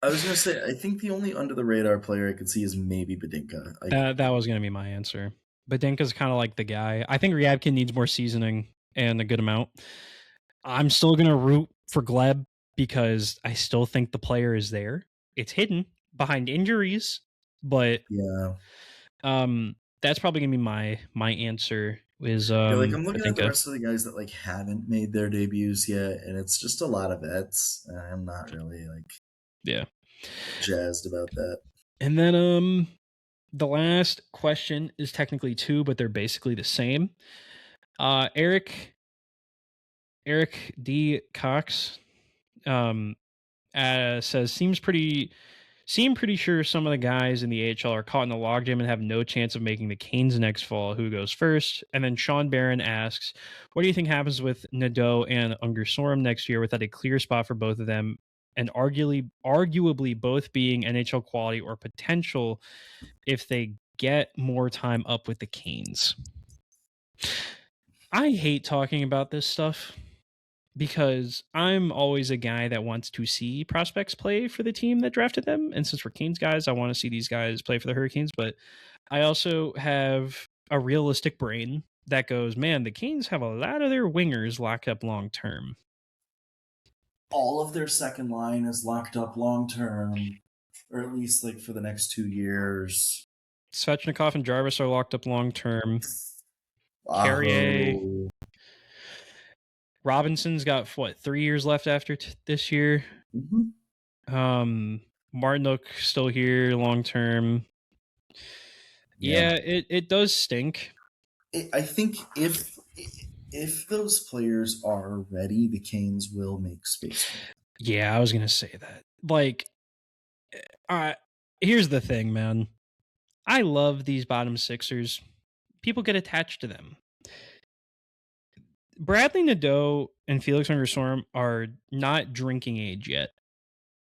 I was going to say, I think the only under the radar player I could see is maybe Badinka. That was going to be my answer. Badinka's kind of the guy. I think Ryabkin needs more seasoning and a good amount. I'm still going to root for Gleb because I still think the player is there. It's hidden behind injuries, but yeah. That's probably going to be my answer is Yeah, like I I'm looking at think the rest of the guys that like haven't made their debuts yet, and it's just a lot of vets. And I'm not really like yeah. jazzed about that. And then the last question is technically two, but they're basically the same. Eric D. Cox says seem pretty sure some of the guys in the AHL are caught in the logjam and have no chance of making the Canes next fall. Who goes first? And then Sean Barron asks, what do you think happens with Nadeau and Ungersorum next year without a clear spot for both of them, and arguably both being NHL quality or potential if they get more time up with the Canes? I hate talking about this stuff because I'm always a guy that wants to see prospects play for the team that drafted them. And since we're Canes guys, I want to see these guys play for the Hurricanes. But I also have a realistic brain that goes, man, the Canes have a lot of their wingers locked up long term. All of their second line is locked up long term, or at least like for the next 2 years. Svechnikov and Jarvis are locked up long term. Carrier. Aho. Robinson's got 3 years left after this year. Martinook still here long term. Yeah, it does stink. I think if those players are ready, the Canes will make space for them. Yeah, I was gonna say that. Like, here's the thing, man. I love these bottom sixers. People get attached to them. Bradley Nadeau and Felix Ungersorum are not drinking age yet.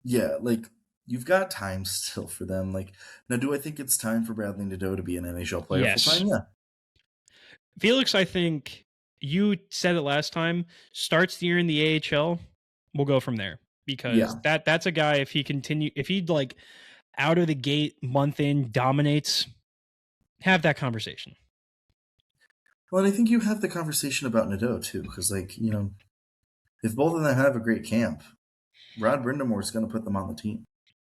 Yeah, like you've got time still for them. Like now, do I think it's time for Bradley Nadeau to be an NHL player Yes. full time? Yeah. Felix, I think you said it last time. Starts the year in the AHL, we'll go from there because that's a guy. If he like out of the gate month in dominates, have that conversation. Well, and I think you have the conversation about Nadeau too, because like if both of them have a great camp, Rod Brindamore is going to put them on the team.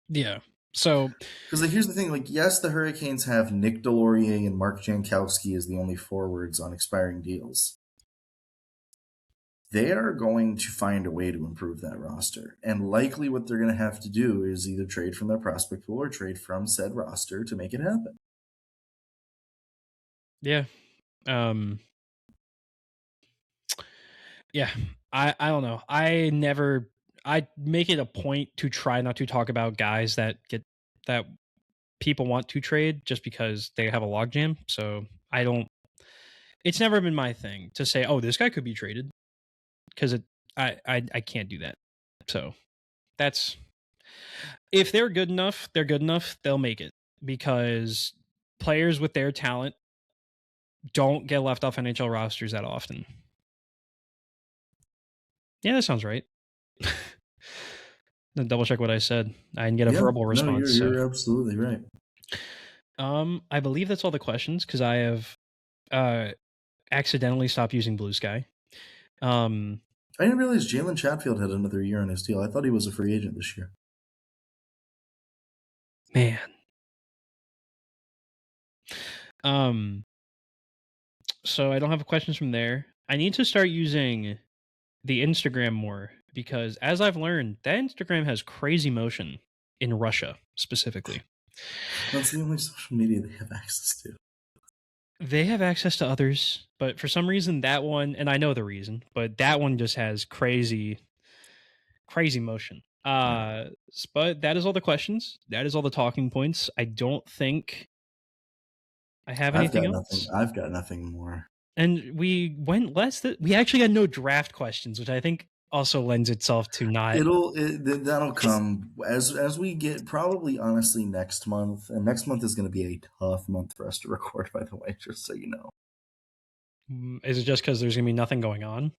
Yeah. So, because like here's the thing, like yes, the Hurricanes have Nick Delorier and Mark Jankowski as the only forwards on expiring deals. They are going to find a way to improve that roster, and likely what they're going to have to do is either trade from their prospect pool or trade from said roster to make it happen. Yeah. Yeah, I don't know. I make it a point to try not to talk about guys that people want to trade just because they have a logjam. So it's never been my thing to say, oh, this guy could be traded, because I can't do that. So that's, if they're good enough, they'll make it, because players with their talent don't get left off NHL rosters that often. Yeah, that sounds right. Double check what I said. I didn't get a verbal response. No, you're absolutely right. I believe that's all the questions, because I have accidentally stopped using Blue Sky. I didn't realize Jalen Chatfield had another year on his deal. I thought he was a free agent this year. Man. So I don't have questions from there. I need to start using the Instagram more, because as I've learned, that Instagram has crazy motion in Russia specifically. That's the only social media they have access to. They have access to others, but for some reason that one, and I know the reason, but that one just has crazy motion. But that is all the questions. That is all the talking points. I don't think I have anything else. I've got nothing more. And we went we actually got no draft questions, which I think also lends itself to not. That'll come as we get, probably honestly next month, and next month is going to be a tough month for us to record, by the way, just so you know. Is it just because there's going to be nothing going on?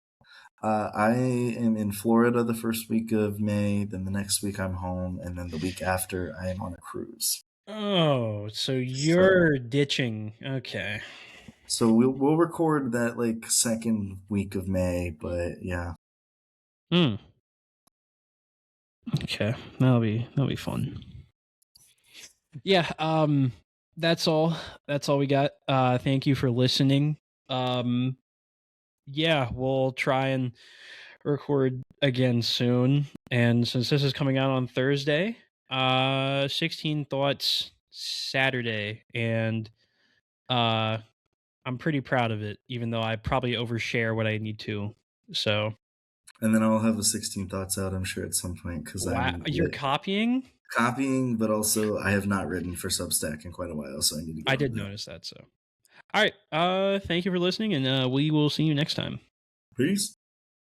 I am in Florida the first week of May, then the next week I'm home, and then the week after I am on a cruise. Oh, so you're ditching. Okay. So we'll record that like second week of May, but yeah. Okay, that'll be fun. Yeah, that's all we got. Thank you for listening. Yeah, we'll try and record again soon. And since this is coming out on Thursday, 16 Thoughts Saturday, and I'm pretty proud of it, even though I probably overshare what I need to. So, And then I'll have a 16 thoughts out, I'm sure, at some point because wow, I'm you're copying? copying, but also I have not written for Substack in quite a while, so I need to get I on did that. notice that. So, all right. Thank you for listening, and we will see you next time. Peace.